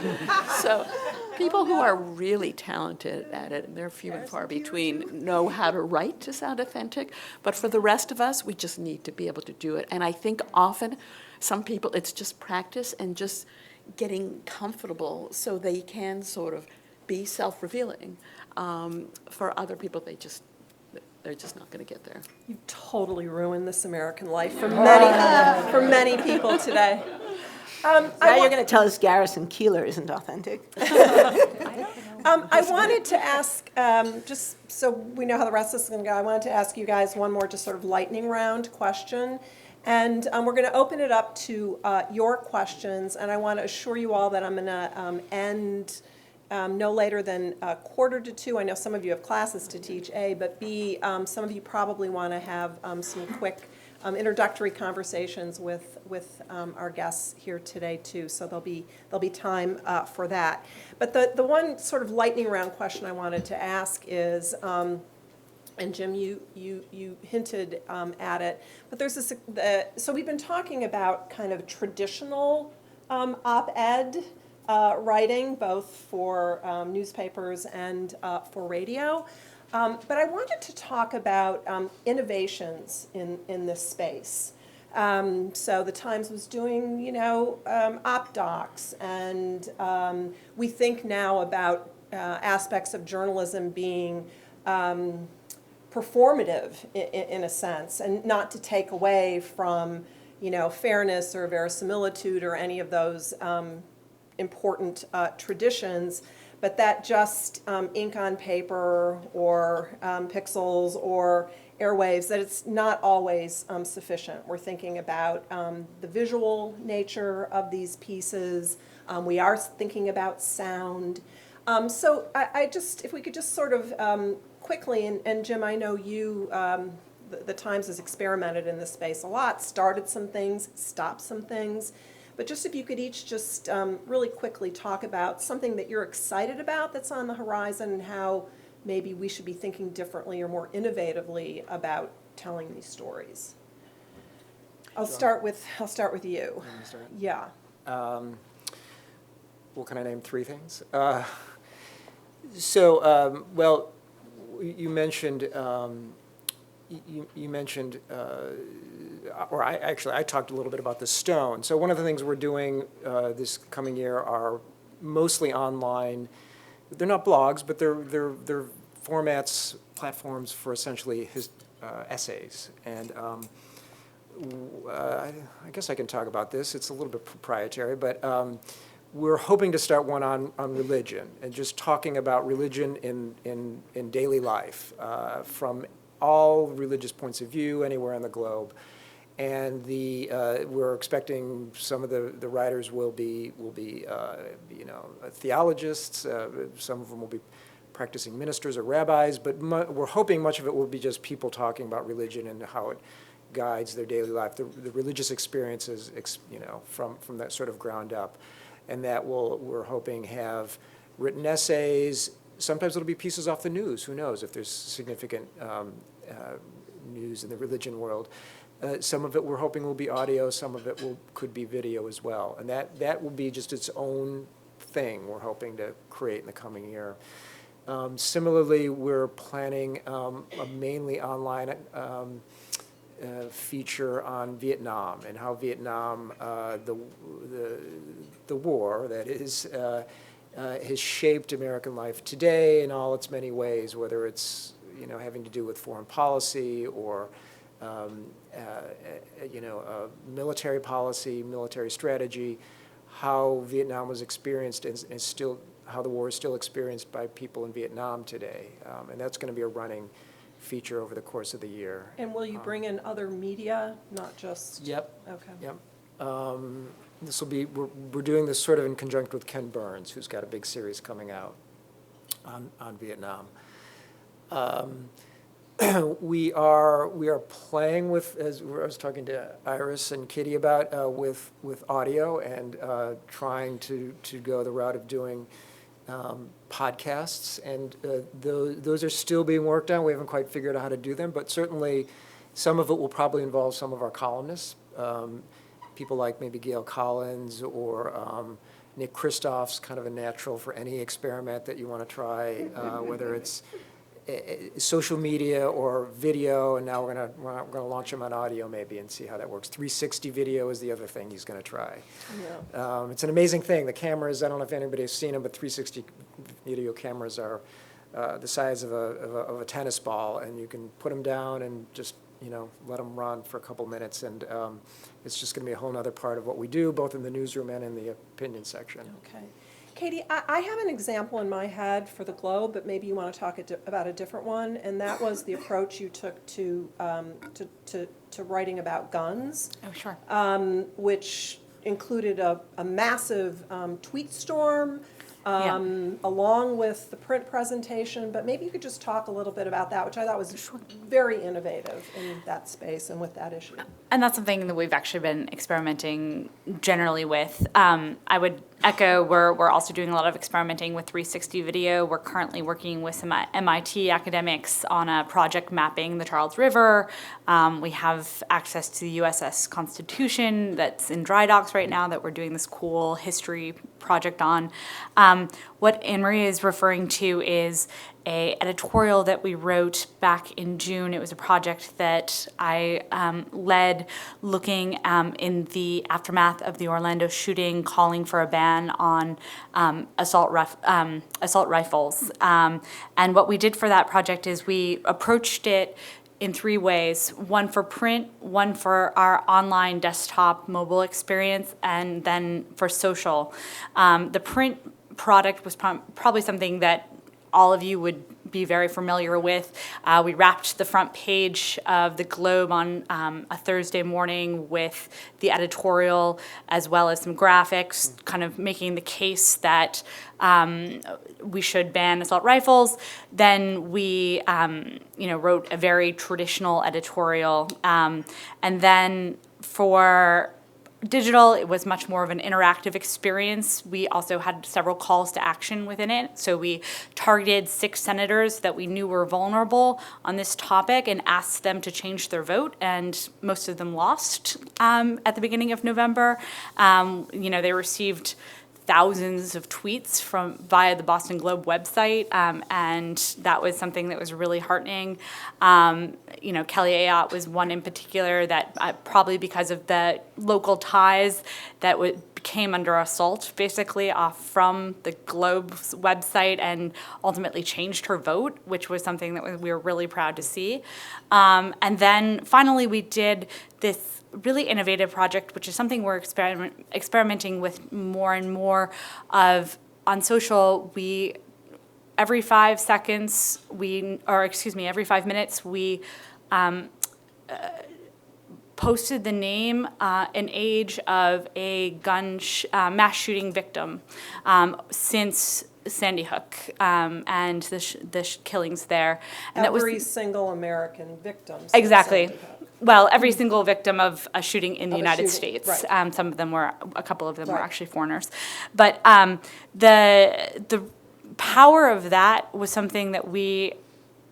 people who are really talented at it, and they're few and far between, know how to write to sound authentic. But for the rest of us, we just need to be able to do it. And I think often, some people, it's just practice and just getting comfortable so they can sort of be self-revealing. For other people, they're just not going to get there. You totally ruined This American Life for many people today. Now you're going to tell us Garrison Keillor isn't authentic. I wanted to ask, just so we know how the rest of this is going to go, I wanted to ask you guys one more just sort of lightning round question. And we're going to open it up to your questions, and I want to assure you all that I'm going to end no later than 1:45. I know some of you have classes to teach, A, but B, some of you probably want to have some quick introductory conversations with our guests here today too. So there'll be time for that. But the one sort of lightning round question I wanted to ask is, and Jim, you hinted at it, but there's this. So we've been talking about kind of traditional op-ed writing, both for newspapers and for radio. But I wanted to talk about innovations in this space. So the Times was doing, op docs, and we think now about aspects of journalism being performative in a sense, and not to take away from, fairness or verisimilitude or any of those important traditions, but that just ink on paper or pixels or airwaves, that it's not always sufficient. We're thinking about the visual nature of these pieces. We are thinking about sound. So I just, if we could just sort of quickly, and Jim, I know you, the Times has experimented in this space a lot, started some things, stopped some things. But just if you could each just really quickly talk about something that you're excited about that's on the horizon, and how maybe we should be thinking differently or more innovatively about telling these stories. I'll start with you. You want me to start? Yeah. Well, can I name three things? Well, you mentioned, you mentioned, or I talked a little bit about the stone. So one of the things we're doing this coming year are mostly online. They're not blogs, but they're formats, platforms for essentially essays. And I guess I can talk about this. It's a little bit proprietary, but we're hoping to start one on religion, and just talking about religion in daily life from all religious points of view anywhere on the globe. And we're expecting some of the writers will be theologists. Some of them will be practicing ministers or rabbis. But we're hoping much of it will be just people talking about religion and how it guides their daily life, the religious experiences, from that sort of ground up. And that we're hoping have written essays. Sometimes it'll be pieces off the news. Who knows if there's significant news in the religion world. Some of it we're hoping will be audio. Some of it could be video as well. And that will be just its own thing we're hoping to create in the coming year. Similarly, we're planning a mainly online feature on Vietnam, and how Vietnam, the war that is, has shaped American life today in all its many ways, whether it's having to do with foreign policy or military policy, military strategy, how Vietnam was experienced and still how the war is still experienced by people in Vietnam today, and that's going to be a running feature over the course of the year. And will you bring in other media, not just? Yep. Okay. Yep. This will be, we're doing this sort of in conjunction with Ken Burns, who's got a big series coming out on Vietnam. We are playing with, as I was talking to Iris and Kitty about, with audio, and trying to go the route of doing podcasts, and those are still being worked on. We haven't quite figured out how to do them, but certainly some of it will probably involve some of our columnists, people like maybe Gail Collins or Nick Kristoff's kind of a natural for any experiment that you want to try, whether it's social media or video, and now we're gonna launch him on audio maybe and see how that works. 360 video is the other thing he's gonna try. Yeah. It's an amazing thing. The cameras, I don't know if anybody has seen them, but 360 video cameras are the size of a tennis ball, and you can put them down and just let them run for a couple minutes, and it's just gonna be a whole other part of what we do, both in the newsroom and in the opinion section. Okay. Katie, I have an example in my head for the Globe, but maybe you want to talk about a different one, and that was the approach you took to writing about guns. Oh, sure. Which included a massive tweet storm, along with the print presentation, but maybe you could just talk a little bit about that, which I thought was very innovative in that space and with that issue. And that's something that we've actually been experimenting generally with. I would echo, we're also doing a lot of experimenting with 360 video. We're currently working with some MIT academics on a project mapping the Charles River. We have access to the USS Constitution that's in dry docks right now that we're doing this cool history project on. What Anne-Marie is referring to is a editorial that we wrote back in June. It was a project that I led looking in the aftermath of the Orlando shooting, calling for a ban on assault rifles. And what we did for that project is we approached it in 3 ways: one for print, one for our online desktop mobile experience, and then for social. The print product was probably something that all of you would be very familiar with. We wrapped the front page of the Globe on a Thursday morning with the editorial as well as some graphics, kind of making the case that we should ban assault rifles. Then we, wrote a very traditional editorial, and then for digital, it was much more of an interactive experience. We also had several calls to action within it. So we targeted 6 senators that we knew were vulnerable on this topic and asked them to change their vote, and most of them lost at the beginning of November. They received thousands of tweets via the Boston Globe website, and that was something that was really heartening. Kelly Ayotte was one in particular that probably because of the local ties that came under assault basically from the Globe's website and ultimately changed her vote, which was something that we were really proud to see. And then finally we did this really innovative project, which is something we're experimenting with more and more of on social. Every 5 minutes, we posted the name and age of a mass shooting victim since Sandy Hook and the killings there. And Every single American victim. since Exactly. Sandy Hook. Well, every single victim of a shooting in the Of a United shooting, States. right. A couple of them were Right. actually foreigners. But the power of that was something that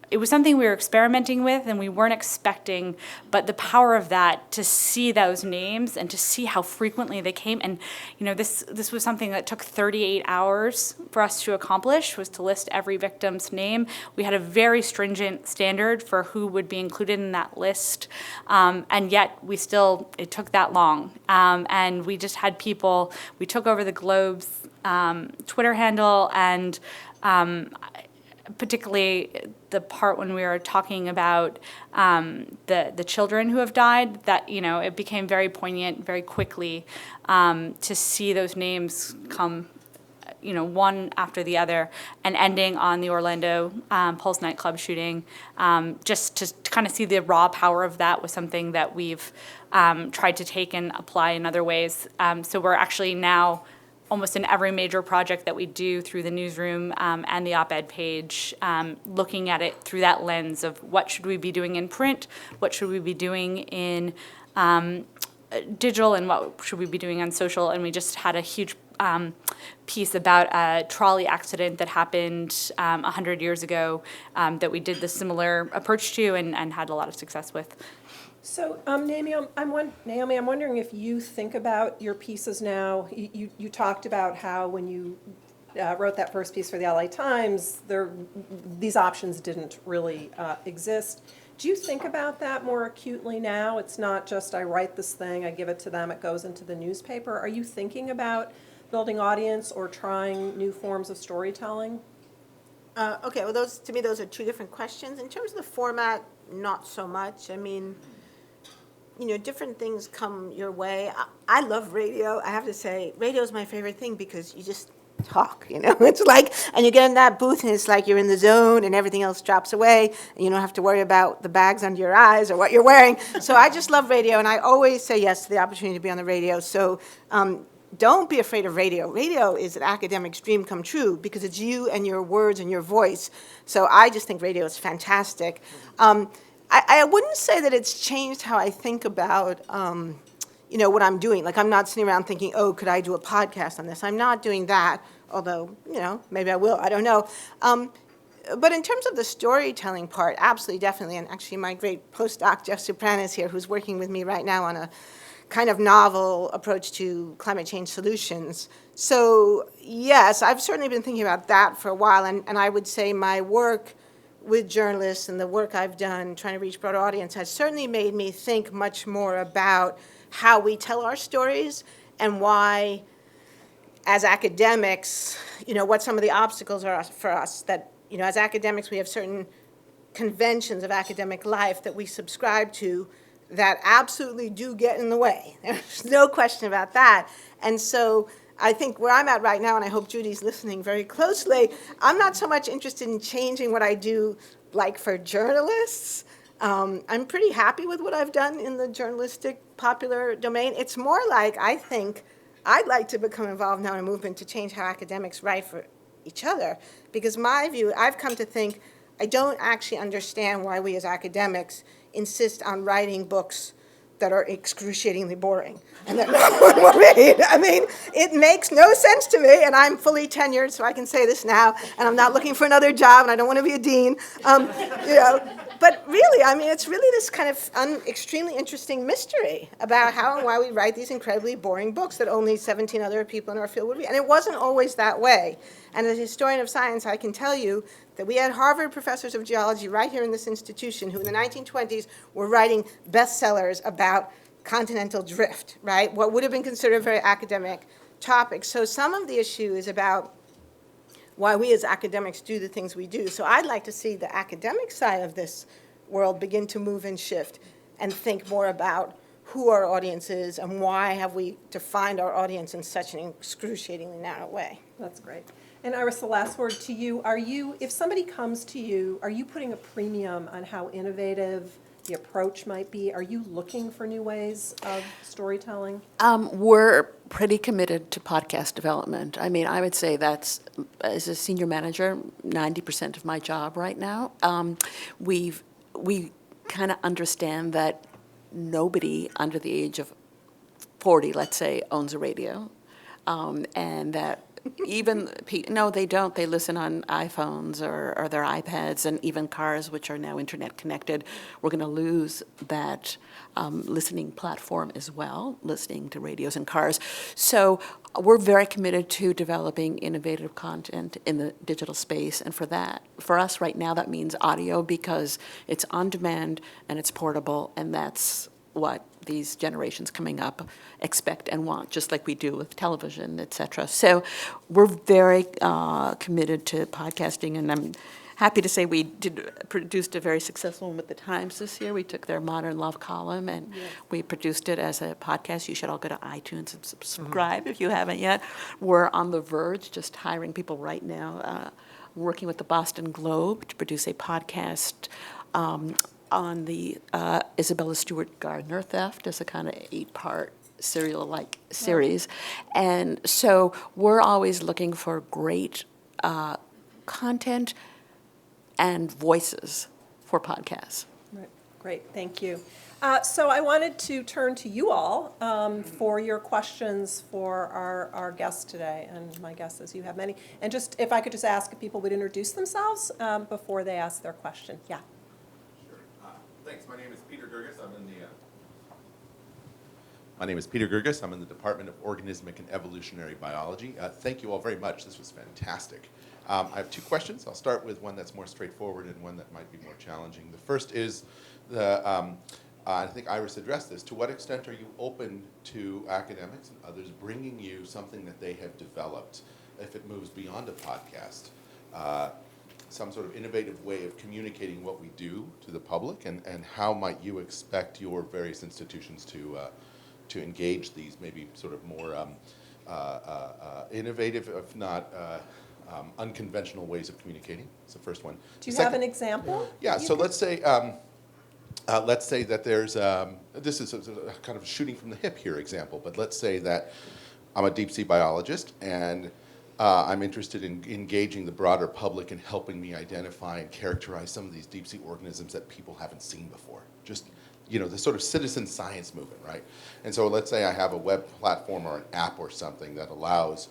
it was something we were experimenting with and we weren't expecting, but the power of that, to see those names and to see how frequently they came, and this was something that took 38 hours for us to accomplish, was to list every victim's name. We had a very stringent standard for who would be included in that list, and yet it took that long. And we just had people, we took over the Globe's Twitter handle, and particularly the part when we were talking about the children who have died, that it became very poignant very quickly to see those names come one after the other, and ending on the Orlando Pulse nightclub shooting. Just to kind of see the raw power of that was something that we've tried to take and apply in other ways. So we're actually now almost in every major project that we do through the newsroom and the op-ed page, looking at it through that lens of what should we be doing in print, what should we be doing in digital, and what should we be doing on social. And we just had a huge piece about a trolley accident that happened 100 years ago that we did the similar approach to and had a lot of success with. So, Naomi, I'm wondering if you think about your pieces now. You talked about how when you wrote that first piece for the LA Times, these options didn't really exist. Do you think about that more acutely now? It's not just I write this thing, I give it to them, it goes into the newspaper. Are you thinking about building audience or trying new forms of storytelling? Okay, well, those are 2 different questions. In terms of the format, not so much. I mean, different things come your way. I love radio. I have to say, radio is my favorite thing because you just talk, It's like, and you get in that booth and it's like you're in the zone and everything else drops away and you don't have to worry about the bags under your eyes or what you're wearing. So I just love radio, and I always say yes to the opportunity to be on the radio. So don't be afraid of radio. Radio is an academic's dream come true because it's you and your words and your voice. So I just think radio is fantastic. I wouldn't say that it's changed how I think about, what I'm doing. Like, I'm not sitting around thinking, oh, could I do a podcast on this? I'm not doing that, although, maybe I will. I don't know. But in terms of the storytelling part, absolutely, definitely. And actually, my great postdoc, Jeff Supran, is here, who's working with me right now on a kind of novel approach to climate change solutions. So, yes, I've certainly been thinking about that for a while. And I would say my work with journalists and the work I've done trying to reach broader audience has certainly made me think much more about how we tell our stories and why, as academics, what some of the obstacles are for us. That, as academics, we have certain conventions of academic life that we subscribe to that absolutely do get in the way. There's no question about that. And so I think where I'm at right now, and I hope Judy's listening very closely, I'm not so much interested in changing what I do, like for journalists. I'm pretty happy with what I've done in the journalistic popular domain. It's more like, I think, I'd like to become involved now in a movement to change how academics write for each other. Because my view, I've come to think, I don't actually understand why we as academics insist on writing books that are excruciatingly boring and that no one will read. I mean, it makes no sense to me, and I'm fully tenured, so I can say this now, and I'm not looking for another job, and I don't want to be a dean. But really, I mean, it's really this kind of extremely interesting mystery about how and why we write these incredibly boring books that only 17 other people in our field would read. And it wasn't always that way. And as a historian of science, I can tell you that we had Harvard professors of geology right here in this institution who in the 1920s were writing bestsellers about continental drift, right? What would have been considered a very academic topic. So some of the issue is about why we as academics do the things we do. So I'd like to see the academic side of this world begin to move and shift and think more about who our audience is and why have we defined our audience in such an excruciatingly narrow way. That's great. And Iris, the last word to you. If somebody comes to you, are you putting a premium on how innovative the approach might be? Are you looking for new ways of storytelling? We're pretty committed to podcast development. I mean, I would say that's, as a senior manager, 90% of my job right now. We kind of understand that nobody under the age of 40, let's say, owns a radio, and that even, no, they don't. They listen on iPhones or their iPads, and even cars, which are now internet connected. We're going to lose that listening platform as well, listening to radios in cars. So we're very committed to developing innovative content in the digital space. And for us right now, that means audio because it's on demand and it's portable, and that's what these generations coming up expect and want, just like we do with television, et cetera. So we're very committed to podcasting, and I'm happy to say we produced a very successful one with the Times this year. We took their Modern Love column, and we produced it as a podcast. You should all go to iTunes and subscribe if you haven't yet. We're on the verge, just hiring people right now, working with the Boston Globe to produce a podcast on the Isabella Stewart Gardner theft as a kind of 8-part serial-like series. And so we're always looking for great content and voices for podcasts. Right. Great, thank you. So I wanted to turn to you all for your questions for our guests today, and my guess is you have many. And just, if I could just ask if people would introduce themselves before they ask their question. Yeah. Thanks. My name is Peter Gerges. I'm in the Department of Organismic and Evolutionary Biology. Thank you all very much. This was fantastic. I have two questions. I'll start with one that's more straightforward and one that might be more challenging. The first is I think Iris addressed this. To what extent are you open to academics and others bringing you something that they have developed, if it moves beyond a podcast? Some sort of innovative way of communicating what we do to the public, and how might you expect your various institutions to engage these maybe sort of more innovative, if not unconventional ways of communicating? That's the first one. Do you have an example? Yeah, so let's say that there's, this is a kind of a shooting from the hip here example, but let's say that I'm a deep sea biologist, and I'm interested in engaging the broader public and helping me identify and characterize some of these deep sea organisms that people haven't seen before. Just, the sort of citizen science movement, right? And so let's say I have a web platform or an app or something that allows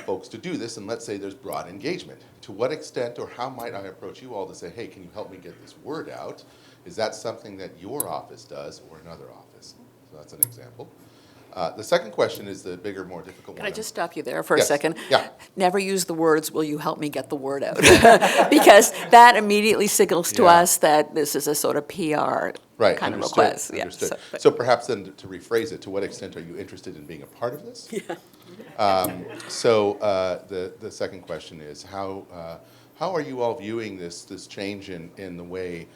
folks to do this, and let's say there's broad engagement. To what extent or how might I approach you all to say, hey, can you help me get this word out? Is that something that your office does or another office? So that's an example. The second question is the bigger, more difficult Can one. I just stop you there for a Yes. second? Yeah. Never use the words, "Will you help me get the word out?" Because that immediately signals to Yeah. us that this is a sort of PR Right, kind of understood, request. Yeah, understood. but- So perhaps then to rephrase it, to what extent are you interested in being a part of this? The second question is, how are you all viewing this change in the way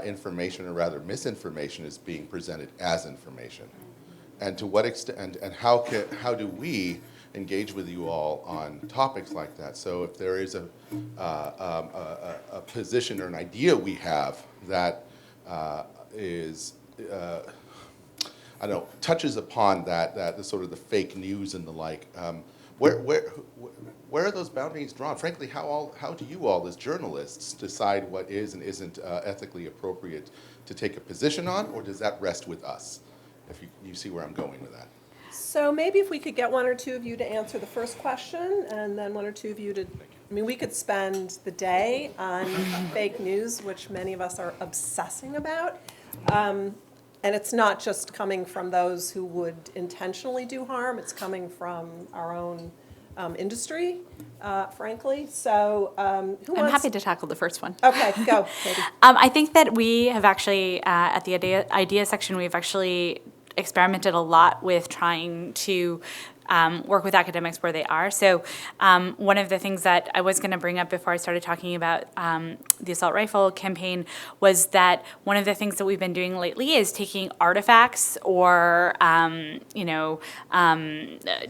information, or rather misinformation, is being presented as information? And to what extent, and how do we engage with you all on topics like that? So if there is a position or an idea we have that is, I don't know, touches upon that the sort of the fake news and the like, where are those boundaries drawn? Frankly, how do you all as journalists decide what is and isn't ethically appropriate to take a position on, or does that rest with us? If you see where I'm going with that. So maybe if we could get one or two of you to answer the first question, and then one or two of you to, we could spend the day on fake news, which many of us are obsessing about. And it's not just coming from those who would intentionally do harm, it's coming from our own industry, frankly. So who wants? I'm happy to tackle the first one. Okay, go, Katie. I think that we have actually, at the idea section, we've actually experimented a lot with trying to work with academics where they are. So one of the things that I was going to bring up before I started talking about the assault rifle campaign was that one of the things that we've been doing lately is taking artifacts or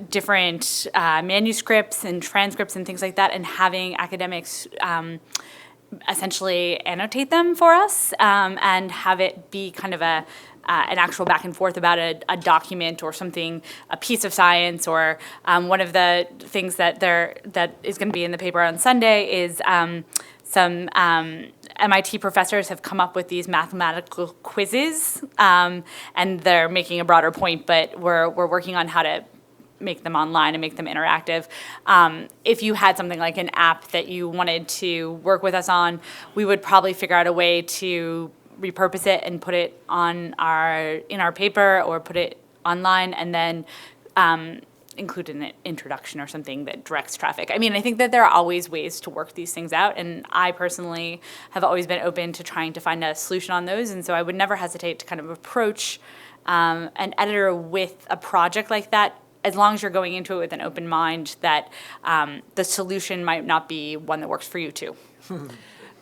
different manuscripts and transcripts and things like that, and having academics essentially annotate them for us and have it be kind of an actual back and forth about a document or something, a piece of science, or one of the things that is going to be in the paper on Sunday is some MIT professors have come up with these mathematical quizzes, and they're making a broader point, but we're working on how to make them online and make them interactive. If you had something like an app that you wanted to work with us on, we would probably figure out a way to repurpose it and put it in our paper or put it online, and then include an introduction or something that directs traffic. I mean, I think that there are always ways to work these things out, and I personally have always been open to trying to find a solution on those, and so I would never hesitate to kind of approach an editor with a project like that, as long as you're going into it with an open mind that the solution might not be one that works for you too.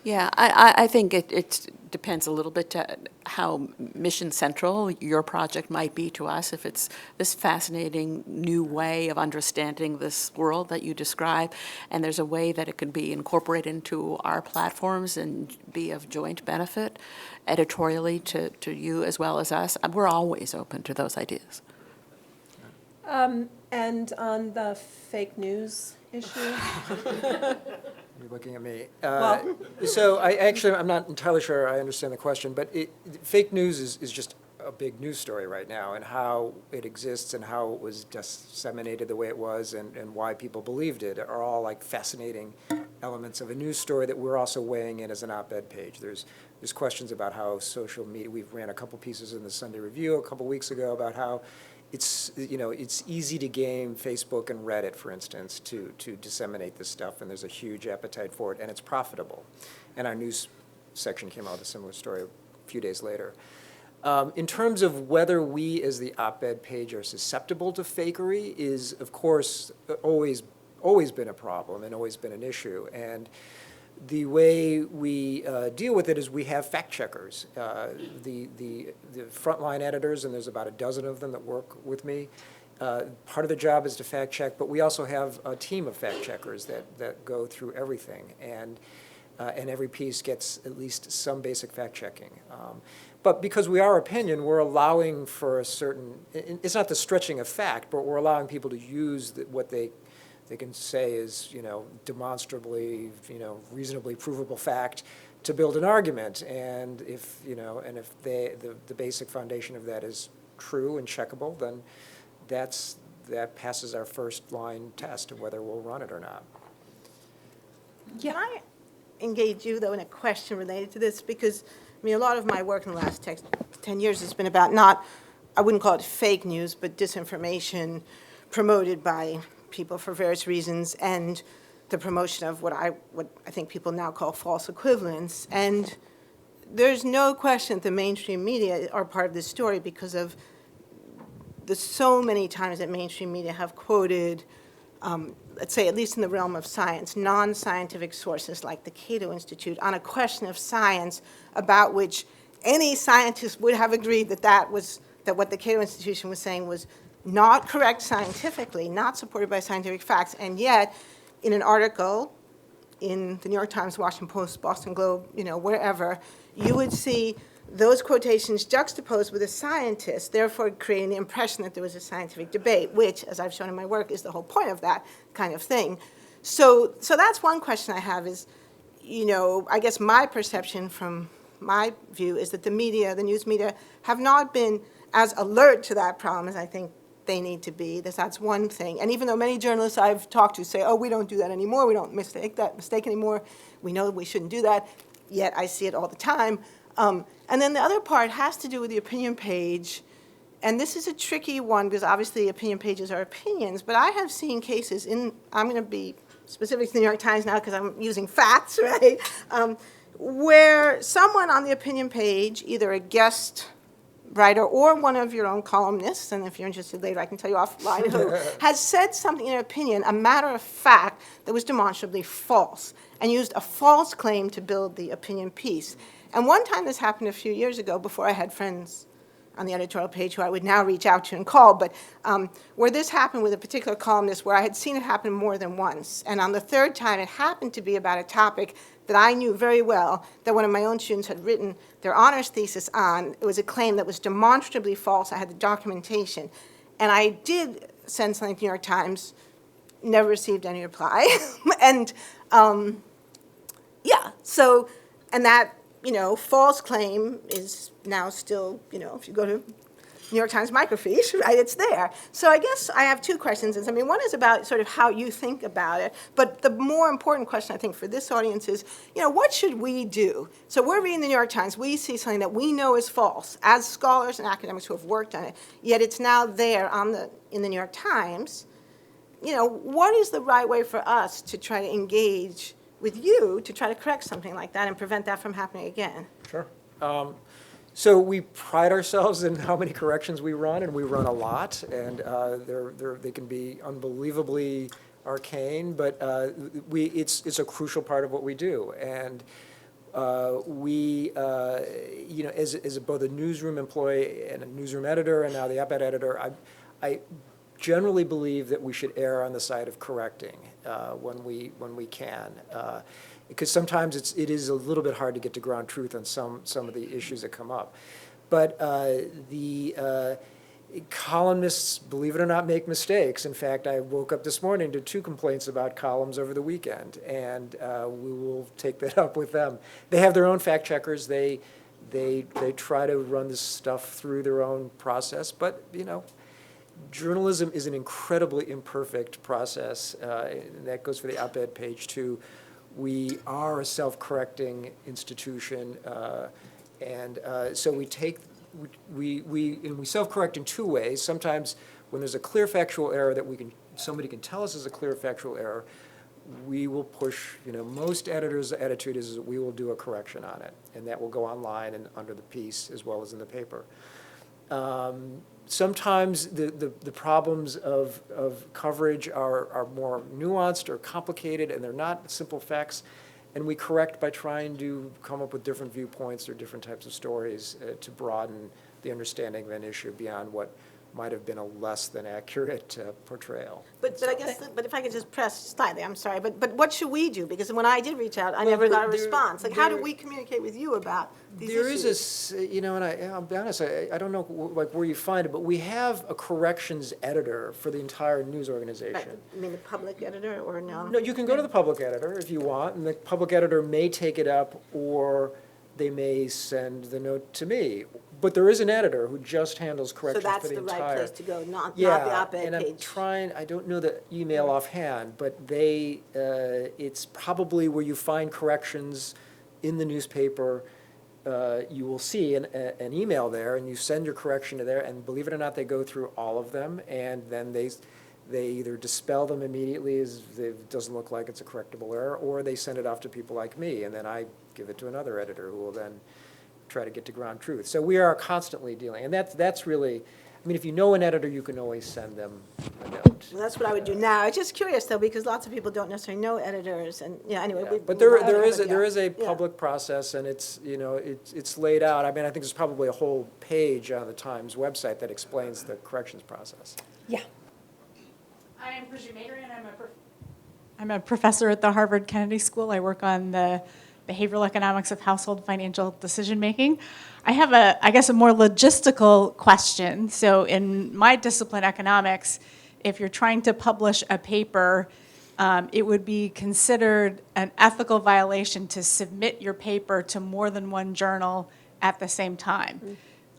Yeah, I think it depends a little bit to how mission central your project might be to us. If it's this fascinating new way of understanding this world that you describe, and there's a way that it can be incorporated into our platforms and be of joint benefit editorially to you as well as us, we're always open to those ideas. And on the fake news issue? You're looking at me. Well- So I'm not entirely sure I understand the question, but fake news is just a big news story right now, and how it exists and how it was disseminated the way it was, and why people believed it are all like fascinating elements of a news story that we're also weighing in as an op-ed page. There's questions about how social media, we've ran a couple pieces in the Sunday Review a couple weeks ago about how it's easy to game Facebook and Reddit, for instance, to disseminate this stuff, and there's a huge appetite for it, and it's profitable. And our news section came out with a similar story a few days later. In terms of whether we, as the op-ed page, are susceptible to fakery, is, of course, always been a problem and always been an issue. And the way we deal with it is we have fact checkers. The frontline editors, and there's about a dozen of them that work with me, part of the job is to fact check, but we also have a team of fact checkers that go through everything. And and every piece gets at least some basic fact-checking. But because we are opinion, we're allowing for a certain, it's not the stretching of fact, but we're allowing people to use what they can say is, demonstrably, reasonably provable fact to build an argument. And if, if the basic foundation of that is true and checkable, then that passes our first line test of whether we'll run it or not. Can I engage you, though, in a question related to this? Because, a lot of my work in the last 10 years has been about I wouldn't call it fake news, but disinformation promoted by people for various reasons, and the promotion of what I think people now call false equivalence. And there's no question that the mainstream media are part of this story because of the so many times that mainstream media have quoted, let's say, at least in the realm of science, non-scientific sources like the Cato Institute on a question of science about which any scientist would have agreed that what the Cato Institution was saying was not correct scientifically, not supported by scientific facts, and yet in an article in the New York Times, Washington Post, Boston Globe, wherever, you would see those quotations juxtaposed with a scientist, therefore creating the impression that there was a scientific debate, which, as I've shown in my work, is the whole point of that kind of thing. So that's one question I have is, I guess my perception from my view is that the news media, have not been as alert to that problem as I think they need to be. That's one thing. And even though many journalists I've talked to say, oh, we don't do that anymore, we don't mistake anymore, we know we shouldn't do that, yet I see it all the time. And then the other part has to do with the opinion page. And this is a tricky one because obviously opinion pages are opinions, but I have seen cases I'm going to be specific to the New York Times now because I'm using facts, right? Where someone on the opinion page, either a guest writer or one of your own columnists, and if you're interested later I can tell you offline who, has said something in an opinion, a matter of fact, that was demonstrably false, and used a false claim to build the opinion piece. And one time this happened a few years ago before I had friends on the editorial page who I would now reach out to and call, but where this happened with a particular columnist where I had seen it happen more than once. And on the third time, it happened to be about a topic that I knew very well, that one of my own students had written their honors thesis on. It was a claim that was demonstrably false. I had the documentation. And I did send something to the New York Times, never received any reply. And and that, false claim is now still, if you go to New York Times microfiche, right, it's there. So I guess I have two questions. One is about sort of how you think about it, but the more important question I think for this audience is, what should we do? So we're reading the New York Times, we see something that we know is false, as scholars and academics who have worked on it, yet it's now there in the New York Times. What is the right way for us to try to engage with you to try to correct something like that and prevent that from happening again? Sure. So we pride ourselves in how many corrections we run, and we run a lot, and they can be unbelievably arcane, but it's a crucial part of what we do. And as both a newsroom employee and a newsroom editor, and now the op-ed editor, I generally believe that we should err on the side of correcting when we can. Because sometimes it is a little bit hard to get to ground truth on some of the issues that come up. But the columnists, believe it or not, make mistakes. In fact, I woke up this morning to 2 complaints about columns over the weekend, and we will take that up with them. They have their own fact checkers. They try to run this stuff through their own process, but journalism is an incredibly imperfect process, and that goes for the op-ed page too. We are a self-correcting institution, and so we self-correct in 2 ways. Sometimes when there's a clear factual error that somebody can tell us is a clear factual error, we will push. Most editors' attitude is that we will do a correction on it, and that will go online and under the piece as well as in the paper. Sometimes the problems of coverage are more nuanced or complicated, and they're not simple facts, and we correct by trying to come up with different viewpoints or different types of stories to broaden the understanding of an issue beyond what might have been a less than accurate portrayal. But I guess, but if I could just press slightly, I'm sorry, but what should we do? Because when I did reach out, I never got a response. Like, how do we communicate with you about these There issues? is and I'll be honest, I don't know where you find it, but we have a corrections editor for the entire news Right, organization. I mean, the public editor or no? No, you can go to the public editor if you want, and the public editor may take it up, or they may send the note to me. But there is an editor who just handles So corrections for that's the the entire. right place to go, not the Yeah, op-ed and I'm page. trying, I don't know the email offhand, but it's probably where you find corrections in the newspaper. You will see an email there, and you send your correction to there, and believe it or not, they go through all of them, and then they either dispel them immediately as it doesn't look like it's a correctable error, or they send it off to people like me, and then I give it to another editor who will then try to get to ground truth. So we are constantly dealing, and that's really, I mean, if you know an editor, you can always send them a note. Well, that's what I would do now. I'm just curious, though, because lots of people don't necessarily know editors, and, yeah, anyway. Yeah, but there is a Yeah. public process, and it's laid out. I mean, I think there's probably a whole page on the Times website that explains the corrections process. Yeah. I am Bridget Mater, and I'm a professor at the Harvard Kennedy School. I work on the behavioral economics of household financial decision-making. I have I guess, a more logistical question. So in my discipline, economics, if you're trying to publish a paper, it would be considered an ethical violation to submit your paper to more than one journal at the same time.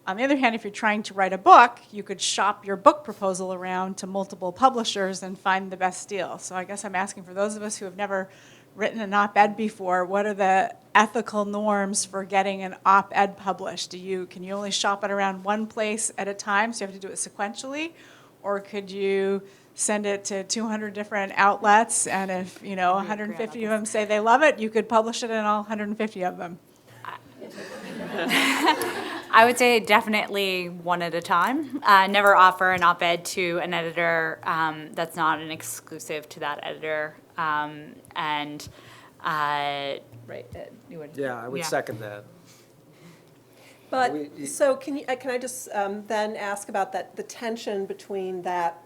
On the other hand, if you're trying to write a book, you could shop your book proposal around to multiple publishers and find the best deal. So I guess I'm asking for those of us who have never written an op-ed before, what are the ethical norms for getting an op-ed published? Can you only shop it around one place at a time, so you have to do it sequentially? Or could you send it to 200 different outlets, and if 150 of them say they love it, you could publish it in all 150 of them? I would say definitely one at a time. Never offer an op-ed to an editor that's not an exclusive to that editor. And right, you would. Yeah, I would second that. But, so can I just then ask about the tension between that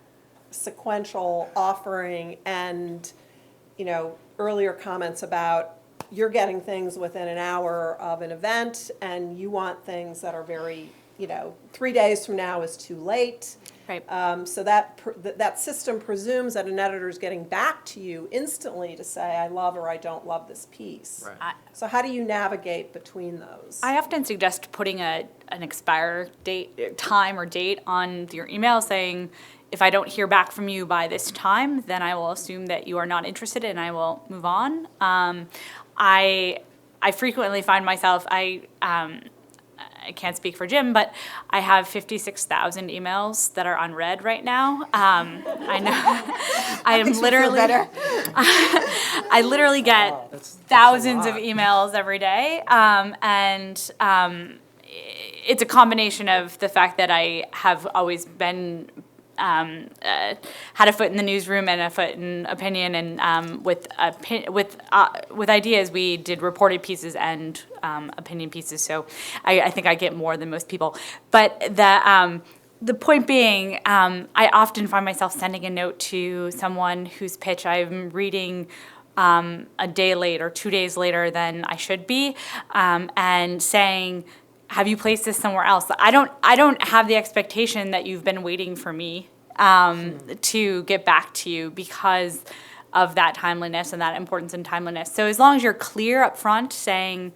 sequential offering and, earlier comments about you're getting things within an hour of an event, and you want things that are very, 3 days from now is too late. Right. So that system presumes that an editor is getting back to you instantly to say, I love or I don't love this piece. Right. So how do you navigate between those? I often suggest putting an expire time or date on your email, saying, if I don't hear back from you by this time, then I will assume that you are not interested and I will move on. I frequently find myself, I can't speak for Jim, but I have 56,000 emails that are unread right now. I know. I am Makes me feel literally. better. I literally get that's thousands a of lot. emails every day, and it's a combination of the fact that I have always been. Had a foot in the newsroom and a foot in opinion, and with ideas, we did reported pieces and opinion pieces. So I think I get more than most people. But the point being, I often find myself sending a note to someone whose pitch I'm reading a day late or 2 days later than I should be, and saying, have you placed this somewhere else? I don't have the expectation that you've been waiting for me to get back to you because of that timeliness and that importance and timeliness. So as long as you're clear up front saying,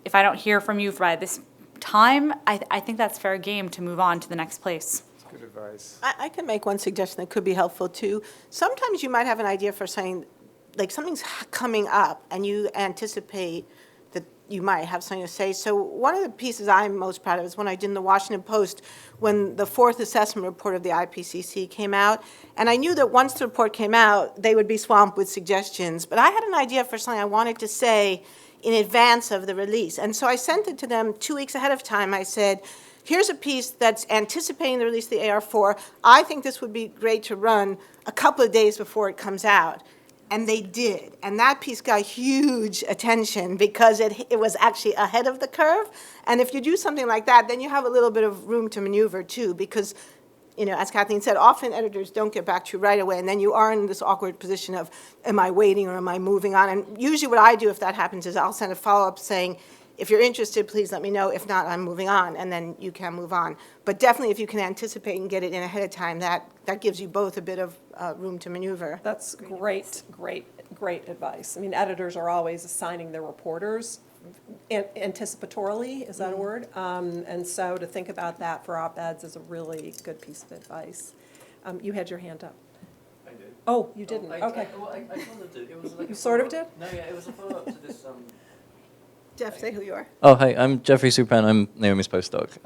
if I don't hear from you by this time, I think that's fair game to move on to the next place. That's good advice. I can make one suggestion that could be helpful, too. Sometimes you might have an idea for saying, like, something's coming up, and you anticipate that you might have something to say. So one of the pieces I'm most proud of is when I did in the Washington Post when the fourth assessment report of the IPCC came out. And I knew that once the report came out, they would be swamped with suggestions. But I had an idea for something I wanted to say in advance of the release. And so I sent it to them 2 weeks ahead of time. I said, here's a piece that's anticipating the release of the AR4. I think this would be great to run a couple of days before it comes out. And they did. And that piece got huge attention because it was actually ahead of the curve. And if you do something like that, then you have a little bit of room to maneuver, too, because as Kathleen said, often editors don't get back to you right away, and then you are in this awkward position of, am I waiting or am I moving on? And usually what I do if that happens is I'll send a follow-up saying, if you're interested, please let me know. If not, I'm moving on, and then you can move on. But definitely, if you can anticipate and get it in ahead of time, that gives you both a bit of room to maneuver. That's great advice. I mean, editors are always assigning their reporters anticipatorily, is that a word? And so to think about that for op-eds is a really good piece of advice. You had your hand up. I did. Oh, you didn't, okay. Well, I sort of did. It was like You sort of did? No, yeah, it was a follow-up to this. Jeff, say who you are. Oh, hi, I'm Jeffrey Supran. I'm Naomi's postdoc.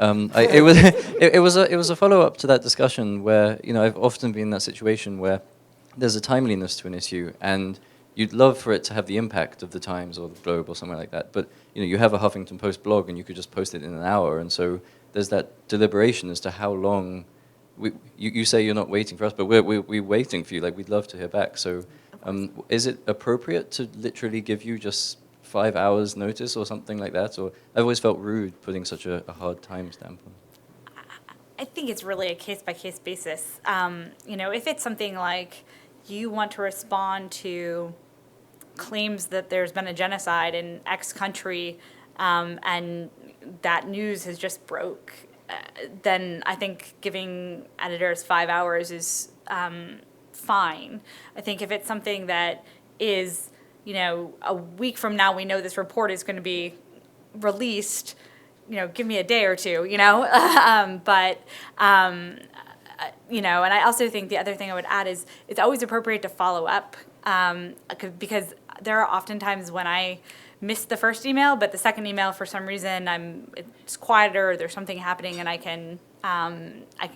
It was a follow-up to that discussion where, I've often been in that situation where there's a timeliness to an issue, and you'd love for it to have the impact of the Times or the Globe or somewhere like that. But, you have a Huffington Post blog, and you could just post it in an hour, and so there's that deliberation as to how long. You say you're not waiting for us, but we're waiting for you. Like, we'd love to hear back. So, is it appropriate to literally give you just 5 hours notice or something like that? Or I've always felt rude putting such a hard timestamp on. I think it's really a case-by-case basis. If it's something like you want to respond to claims that there's been a genocide in X country, and that news has just broke, then I think giving editors 5 hours is fine. I think if it's something that is, a week from now we know this report is going to be released, give me a day or two, and I also think the other thing I would add is it's always appropriate to follow up, because there are often times when I miss the first email, but the second email, for some reason, it's quieter, or there's something happening, and I can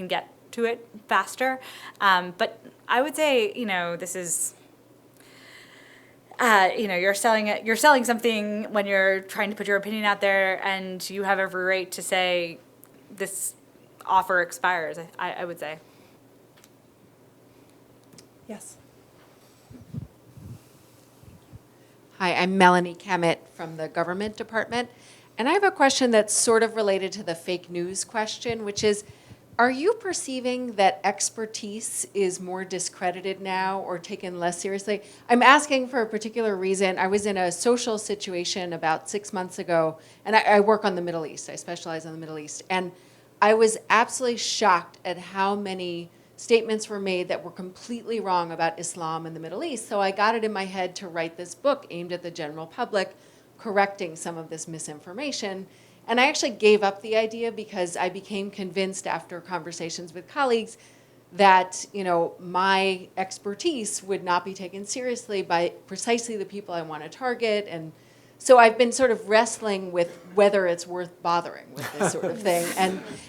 get to it faster. But I would say, this is, you're selling something when you're trying to put your opinion out there, and you have every right to say this offer expires, I would say. Yes. Hi, I'm Melanie Kemet from the Government Department, and I have a question that's sort of related to the fake news question, which is, are you perceiving that expertise is more discredited now or taken less seriously? I'm asking for a particular reason. I was in a social situation about 6 months ago, and I work on the Middle East. I specialize on the Middle East, and I was absolutely shocked at how many statements were made that were completely wrong about Islam in the Middle East. So I got it in my head to write this book aimed at the general public, correcting some of this misinformation. And I actually gave up the idea because I became convinced after conversations with colleagues that, my expertise would not be taken seriously by precisely the people I want to target. And so I've been sort of wrestling with whether it's worth bothering with this sort of thing.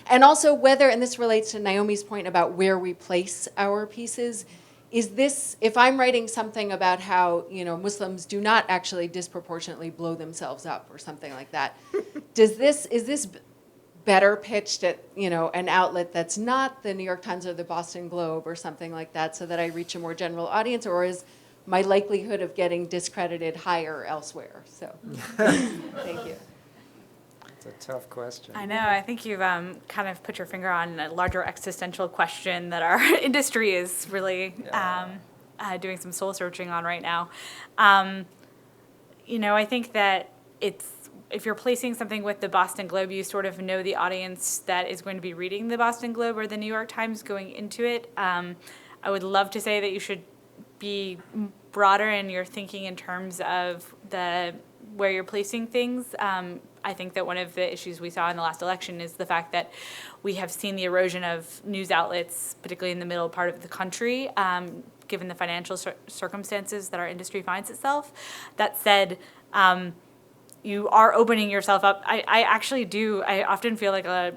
And also whether, and this relates to Naomi's point about where we place our pieces, is this, if I'm writing something about how, Muslims do not actually disproportionately blow themselves up or something like that, is this better pitched at, an outlet that's not the New York Times or the Boston Globe or something like that, so that I reach a more general audience, or is my likelihood of getting discredited higher elsewhere? So, thank you. It's a tough question. I know. I think you've kind of put your finger on a larger existential question that our industry is really doing some soul searching on right now. I think that if you're placing something with the Boston Globe, you sort of know the audience that is going to be reading the Boston Globe or the New York Times going into it. I would love to say that you should be broader in your thinking in terms of where you're placing things. I think that one of the issues we saw in the last election is the fact that we have seen the erosion of news outlets, particularly in the middle part of the country, given the financial circumstances that our industry finds itself. That said, you are opening yourself up. I actually do. I often feel like a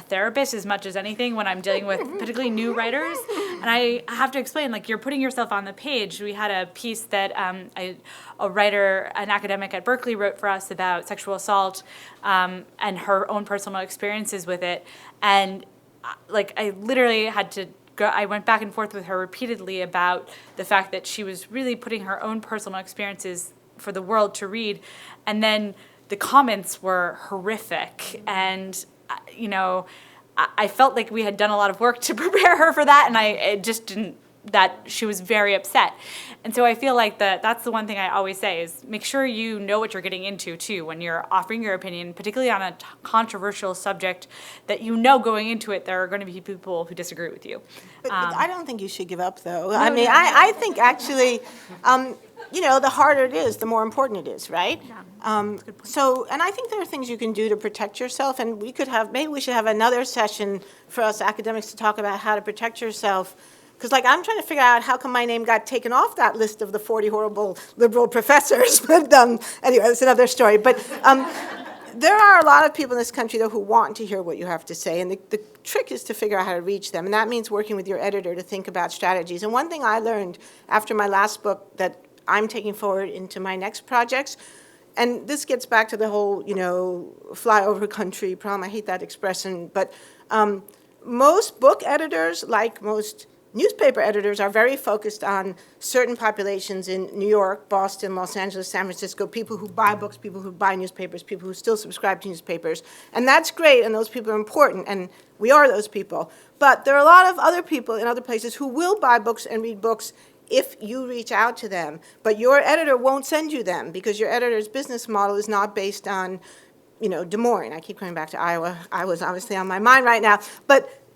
therapist as much as anything when I'm dealing with particularly new writers. And I have to explain, you're putting yourself on the page. We had a piece that a writer, an academic at Berkeley, wrote for us about sexual assault and her own personal experiences with it. And I literally had to I went back and forth with her repeatedly about the fact that she was really putting her own personal experiences for the world to read, and then the comments were horrific. And I felt like we had done a lot of work to prepare her for that, and it just didn't, that she was very upset. And so I feel like that's the one thing I always say is make sure you know what you're getting into too when you're offering your opinion, particularly on a controversial subject that you know going into it there are going to be people who disagree with you. But I don't think you should give up, though. I think actually, the harder it is, the more important it is, right? So, and I think there are things you can do to protect yourself, and maybe we should have another session for us academics to talk about how to protect yourself. Because, I'm trying to figure out how come my name got taken off that list of the 40 horrible liberal professors. But anyway, that's another story. But there are a lot of people in this country, though, who want to hear what you have to say. And the trick is to figure out how to reach them. And that means working with your editor to think about strategies. And one thing I learned after my last book that I'm taking forward into my next projects, and this gets back to the whole, flyover country problem. I hate that expression. But most book editors, like most newspaper editors, are very focused on certain populations in New York, Boston, Los Angeles, San Francisco, people who buy books, people who buy newspapers, people who still subscribe to newspapers. And that's great, and those people are important, and we are those people. But there are a lot of other people in other places who will buy books and read books if you reach out to them. But your editor won't send you them because your editor's business model is not based on, Des Moines. I keep coming back to Iowa. Iowa's obviously on my mind right now.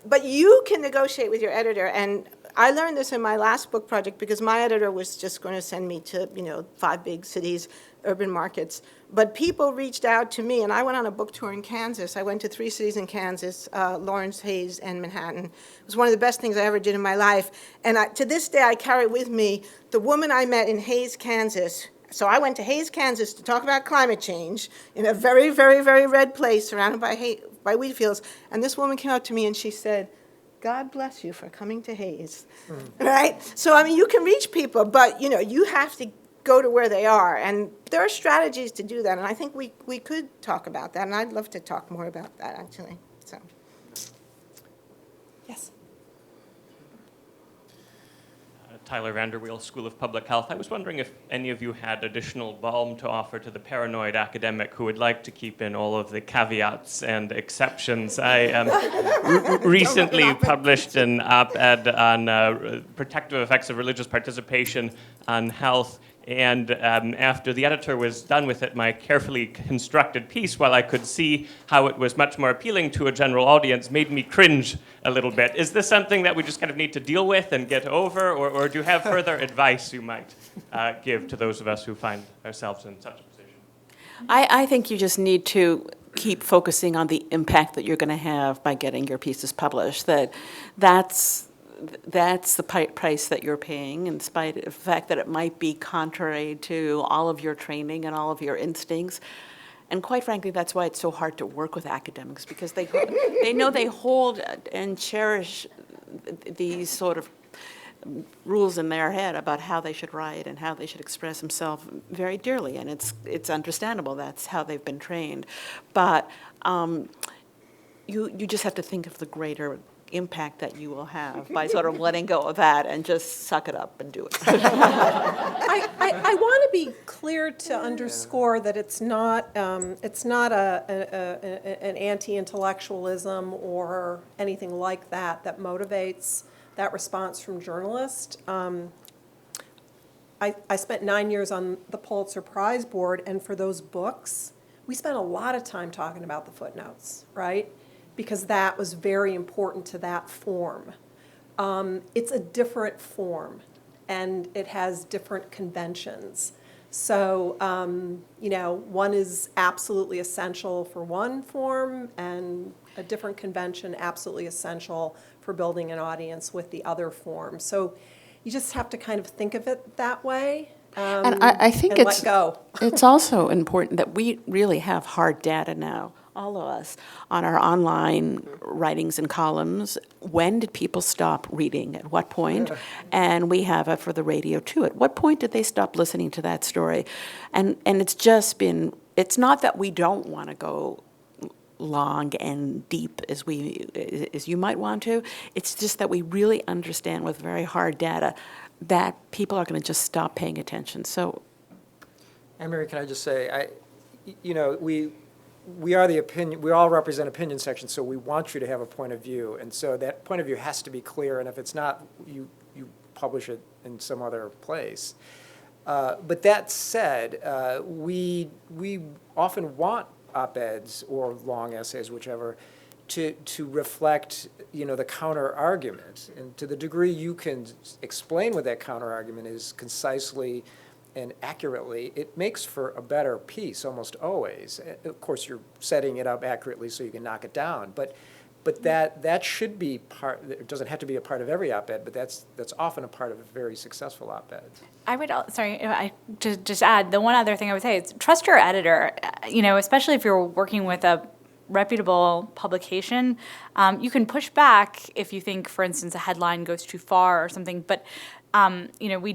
But you can negotiate with your editor, and I learned this in my last book project because my editor was just going to send me to, 5 big cities, urban markets. But people reached out to me, and I went on a book tour in Kansas. I went to 3 cities in Kansas, Lawrence, Hayes, and Manhattan. It was one of the best things I ever did in my life. And to this day, I carry with me the woman I met in Hayes, Kansas. So I went to Hayes, Kansas to talk about climate change in a very, very, very red place surrounded by wheat fields. And this woman came up to me and she said, "God bless you for coming to Hayes." Right? So, you can reach people, but, you have to go to where they are. And there are strategies to do that. And I think we could talk about that. And I'd love to talk more about that, actually. So, Yes. Tyler Vanderweel, School of Public Health. I was wondering if any of you had additional balm to offer to the paranoid academic who would like to keep in all of the caveats and exceptions. I recently published an op-ed on protective effects of religious participation on health. And after the editor was done with it, my carefully constructed piece, while I could see how it was much more appealing to a general audience, made me cringe a little bit. Is this something that we just kind of need to deal with and get over, or do you have further advice you might give to those of us who find ourselves in such a position? I think you just need to keep focusing on the impact that you're going to have by getting your pieces published. That's the price that you're paying, in spite of the fact that it might be contrary to all of your training and all of your instincts. And quite frankly, that's why it's so hard to work with academics, because they know they hold and cherish these sort of rules in their head about how they should write and how they should express themselves very dearly. And it's understandable. That's how they've been trained. But you just have to think of the greater impact that you will have by sort of letting go of that and just suck it up and do it. I want to be clear to underscore that it's not an anti-intellectualism or anything like that motivates that response from journalists. I spent 9 years on the Pulitzer Prize board, and for those books, we spent a lot of time talking about the footnotes, right? Because that was very important to that form. It's a different form, and it has different conventions. So, one is absolutely essential for one form, and a different convention absolutely essential for building an audience with the other form. So you just have to kind of think of it that way. And I think and let go. It's also important that we really have hard data now, all of us, on our online writings and columns. When did people stop reading? At what point? And we have it for the radio too. At what point did they stop listening to that story? And it's just been, it's not that we don't want to go long and deep as you might want to. It's just that we really understand with very hard data that people are going to just stop paying attention. So, Anne Marie, can I just say, we are the opinion, we all represent opinion sections, so we want you to have a point of view. And so that point of view has to be clear, and if it's not, you publish it in some other place. But that said, we often want op-eds or long essays, whichever, to reflect, the counter argument. And to the degree you can explain what that counter argument is concisely and accurately, it makes for a better piece almost always. Of course, you're setting it up accurately so you can knock it down, but that should be part. It doesn't have to be a part of every op-ed, but that's often a part of a very successful op-ed. I would, just add, the one other thing I would say is trust your editor, especially if you're working with a reputable publication. You can push back if you think, for instance, a headline goes too far or something, but, we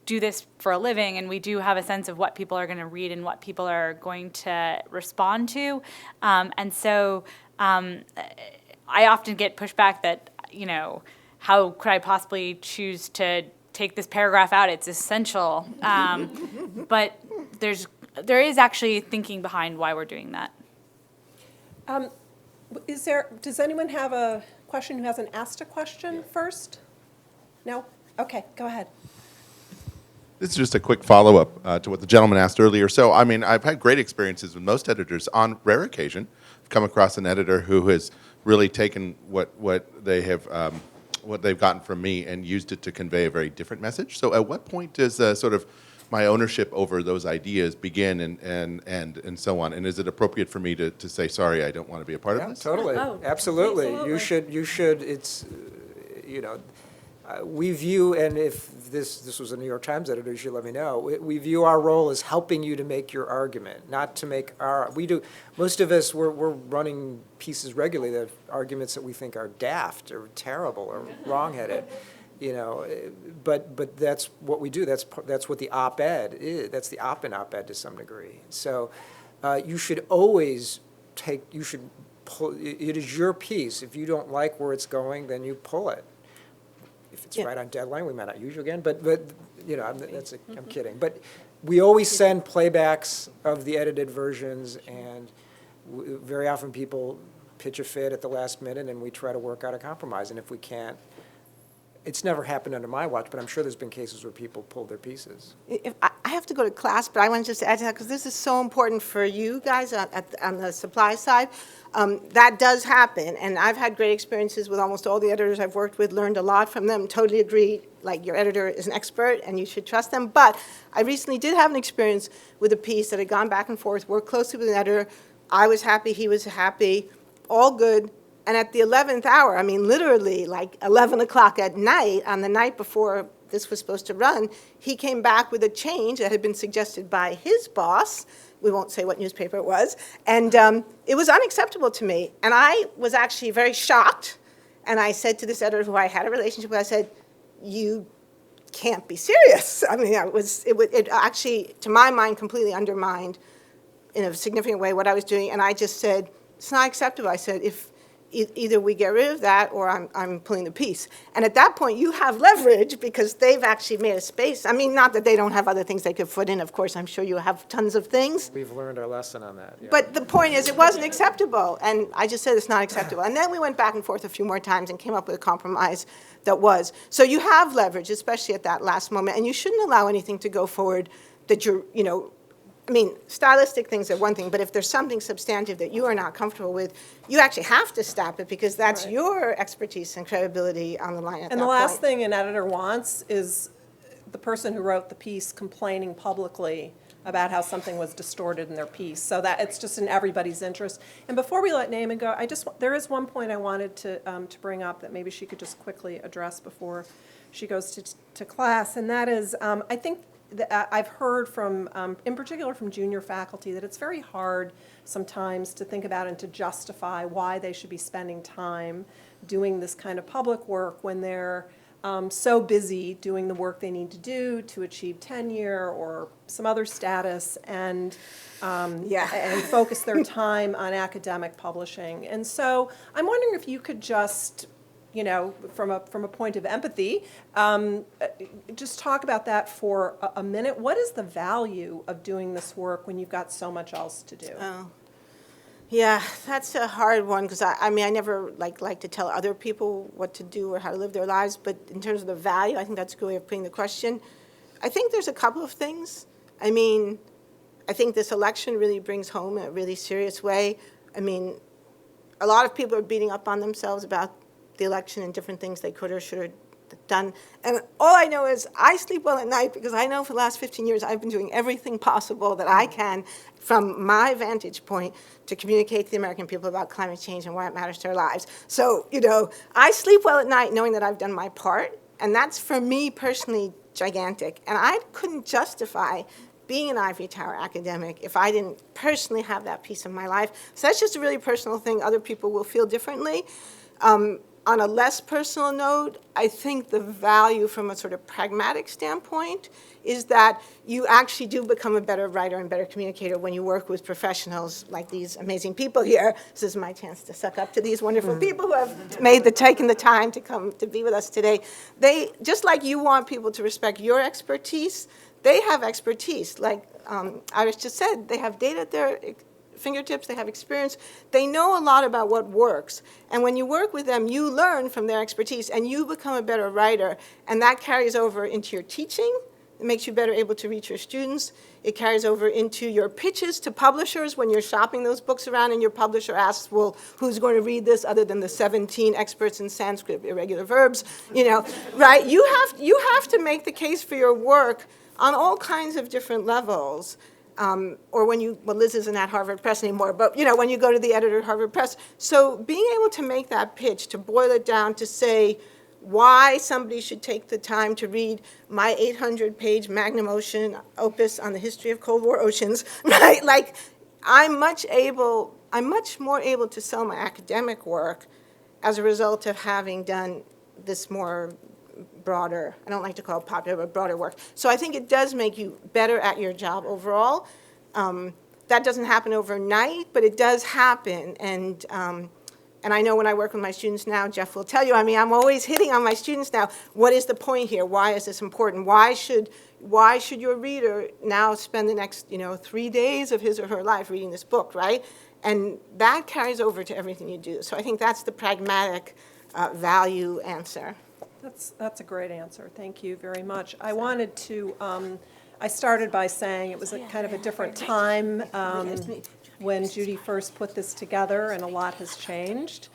do this for a living, and we do have a sense of what people are going to read and what people are going to respond to. And so I often get pushback that, how could I possibly choose to take this paragraph out? It's essential. But there is actually thinking behind why we're doing that. Does anyone have a question who hasn't asked a question first? No? Okay, go ahead. This is just a quick follow-up to what the gentleman asked earlier. So, I've had great experiences with most editors. On rare occasion, I've come across an editor who has really taken what they have, what they've gotten from me and used it to convey a very different message. So, at what point does sort of my ownership over those ideas begin and so on? And is it appropriate for me to say, sorry, I don't want to be a part of this? Totally, absolutely. You should. It's, we view, and if this was a New York Times editor, you should let me know, we view our role as helping you to make your argument, not to make most of us, we're running pieces regularly that have arguments that we think are daft or terrible or wrongheaded, but that's what we do. That's what the op-ed is. That's the op-ed to some degree. So you should always pull, it is your piece. If you don't like where it's going, then you pull it. If it's right on deadline, we might not use you again, but I'm kidding. But we always send playbacks of the edited versions, and very often people pitch a fit at the last minute, and we try to work out a compromise. And if we can't, it's never happened under my watch, but I'm sure there's been cases where people pulled their pieces. I have to go to class, but I want just to add to that, because this is so important for you guys on the supply side. That does happen, and I've had great experiences with almost all the editors I've worked with, learned a lot from them, totally agree, like your editor is an expert and you should trust them. But I recently did have an experience with a piece that had gone back and forth, worked closely with an editor. I was happy, he was happy, all good. And at the 11th hour, literally like 11 o'clock at night, on the night before this was supposed to run, he came back with a change that had been suggested by his boss. We won't say what newspaper it was. And it was unacceptable to me. And I was actually very shocked. And I said to this editor who I had a relationship with, I said, you can't be serious. It actually, to my mind, completely undermined in a significant way what I was doing. And I just said, it's not acceptable. I said, if either we get rid of that or I'm pulling the piece. And at that point, you have leverage because they've actually made a space. Not that they don't have other things they could put in. Of course, I'm sure you have tons of things. We've learned our lesson on that. Yeah. But the point is, it wasn't acceptable. And I just said it's not acceptable. And then we went back and forth a few more times and came up with a compromise that was. So you have leverage, especially at that last moment. And you shouldn't allow anything to go forward that you're, stylistic things are one thing, but if there's something substantive that you are not comfortable with, you actually have to stop it because that's your expertise and credibility on the line at that point. And the last thing an editor wants is the person who wrote the piece complaining publicly about how something was distorted in their piece. So that it's just in everybody's interest. And before we let Nieman go, there is one point I wanted to bring up that maybe she could just quickly address before she goes to class, and that is, I think I've heard from, in particular from junior faculty, that it's very hard sometimes to think about and to justify why they should be spending time doing this kind of public work when they're so busy doing the work they need to do to achieve tenure or some other status and focus their time on academic publishing. And so I'm wondering if you could just, from a point of empathy, just talk about that for a minute. What is the value of doing this work when you've got so much else to do? Yeah, that's a hard one, because I mean, I never like to tell other people what to do or how to live their lives, but in terms of the value, I think that's a good way of putting the question. I think there's a couple of things. I mean, I think this election really brings home in a really serious way. I mean, a lot of people are beating up on themselves about the election and different things they could or should have done. And all I know is I sleep well at night, because I know for the last 15 years I've been doing everything possible that I can from my vantage point to communicate to the American people about climate change and why it matters to their lives. So, you know, I sleep well at night knowing that I've done my part, and that's for me personally gigantic. And I couldn't justify being an ivory tower academic if I didn't personally have that piece of my life. So that's just a really personal thing. Other people will feel differently. On a less personal note, I think the value from a sort of pragmatic standpoint is that you actually do become a better writer and better communicator when you work with professionals like these amazing people here. This is my chance to suck up to these wonderful people who have taken the time to come to be with us today. They, just like you want people to respect your expertise, they have expertise. Like Iris just said, they have data at their fingertips, they have experience, they know a lot about what works. And when you work with them, you learn from their expertise and you become a better writer. And that carries over into your teaching. It makes you better able to reach your students. It carries over into your pitches to publishers when you're shopping those books around and your publisher asks, well, who's going to read this other than the 17 experts in Sanskrit, irregular verbs, you know, right? You have to make the case for your work on all kinds of different levels. Or when you, well, Liz isn't at Harvard Press anymore, but you know, when you go to the editor at Harvard Press. So being able to make that pitch, to boil it down to say why somebody should take the time to read my 800-page magnum opus on the history of Cold War oceans, right? Like, I'm much more able to sell my academic work as a result of having done this more broader, I don't like to call it popular, but broader work. So I think it does make you better at your job overall. That doesn't happen overnight, but it does happen. And I know when I work with my students now, Jeff will tell you, I mean, I'm always hitting on my students now, what is the point here? Why is this important? Why should your reader now spend the next, 3 days of his or her life reading this book, right? And that carries over to everything you do. So I think that's the pragmatic value answer. That's a great answer. Thank you very much. I wanted to, I started by saying it was a kind of a different time when Judy first put this together, and a lot has changed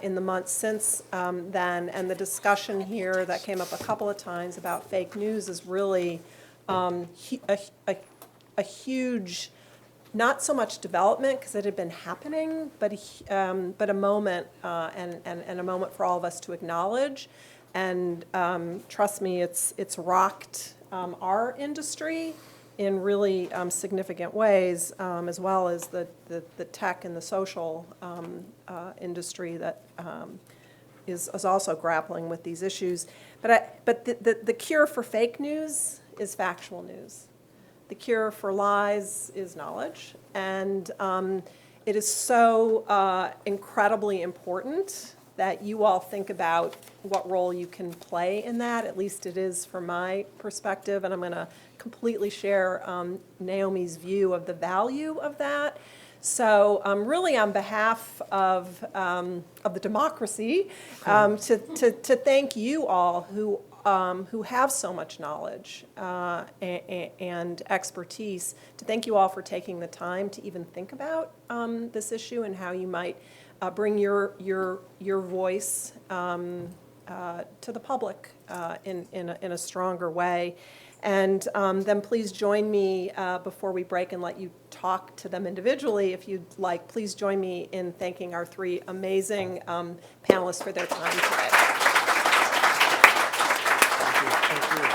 in the months since then. And the discussion here that came up a couple of times about fake news is really a huge, not so much development, because it had been happening, but a moment, and a moment for all of us to acknowledge. And trust me, it's rocked our industry in really significant ways, as well as the tech and the social industry that is also grappling with these issues. But the cure for fake news is factual news. The cure for lies is knowledge, and it is so incredibly important that you all think about what role you can play in that. At least it is from my perspective, and I'm going to completely share Naomi's view of the value of that. So really on behalf of the democracy, to thank you all who have so much knowledge and expertise, to thank you all for taking the time to even think about this issue and how you might bring your voice to the public in a stronger way. And then please join me before we break and let you talk to them individually if you'd like. Please join me in thanking our three amazing panelists for their time today. Thank you.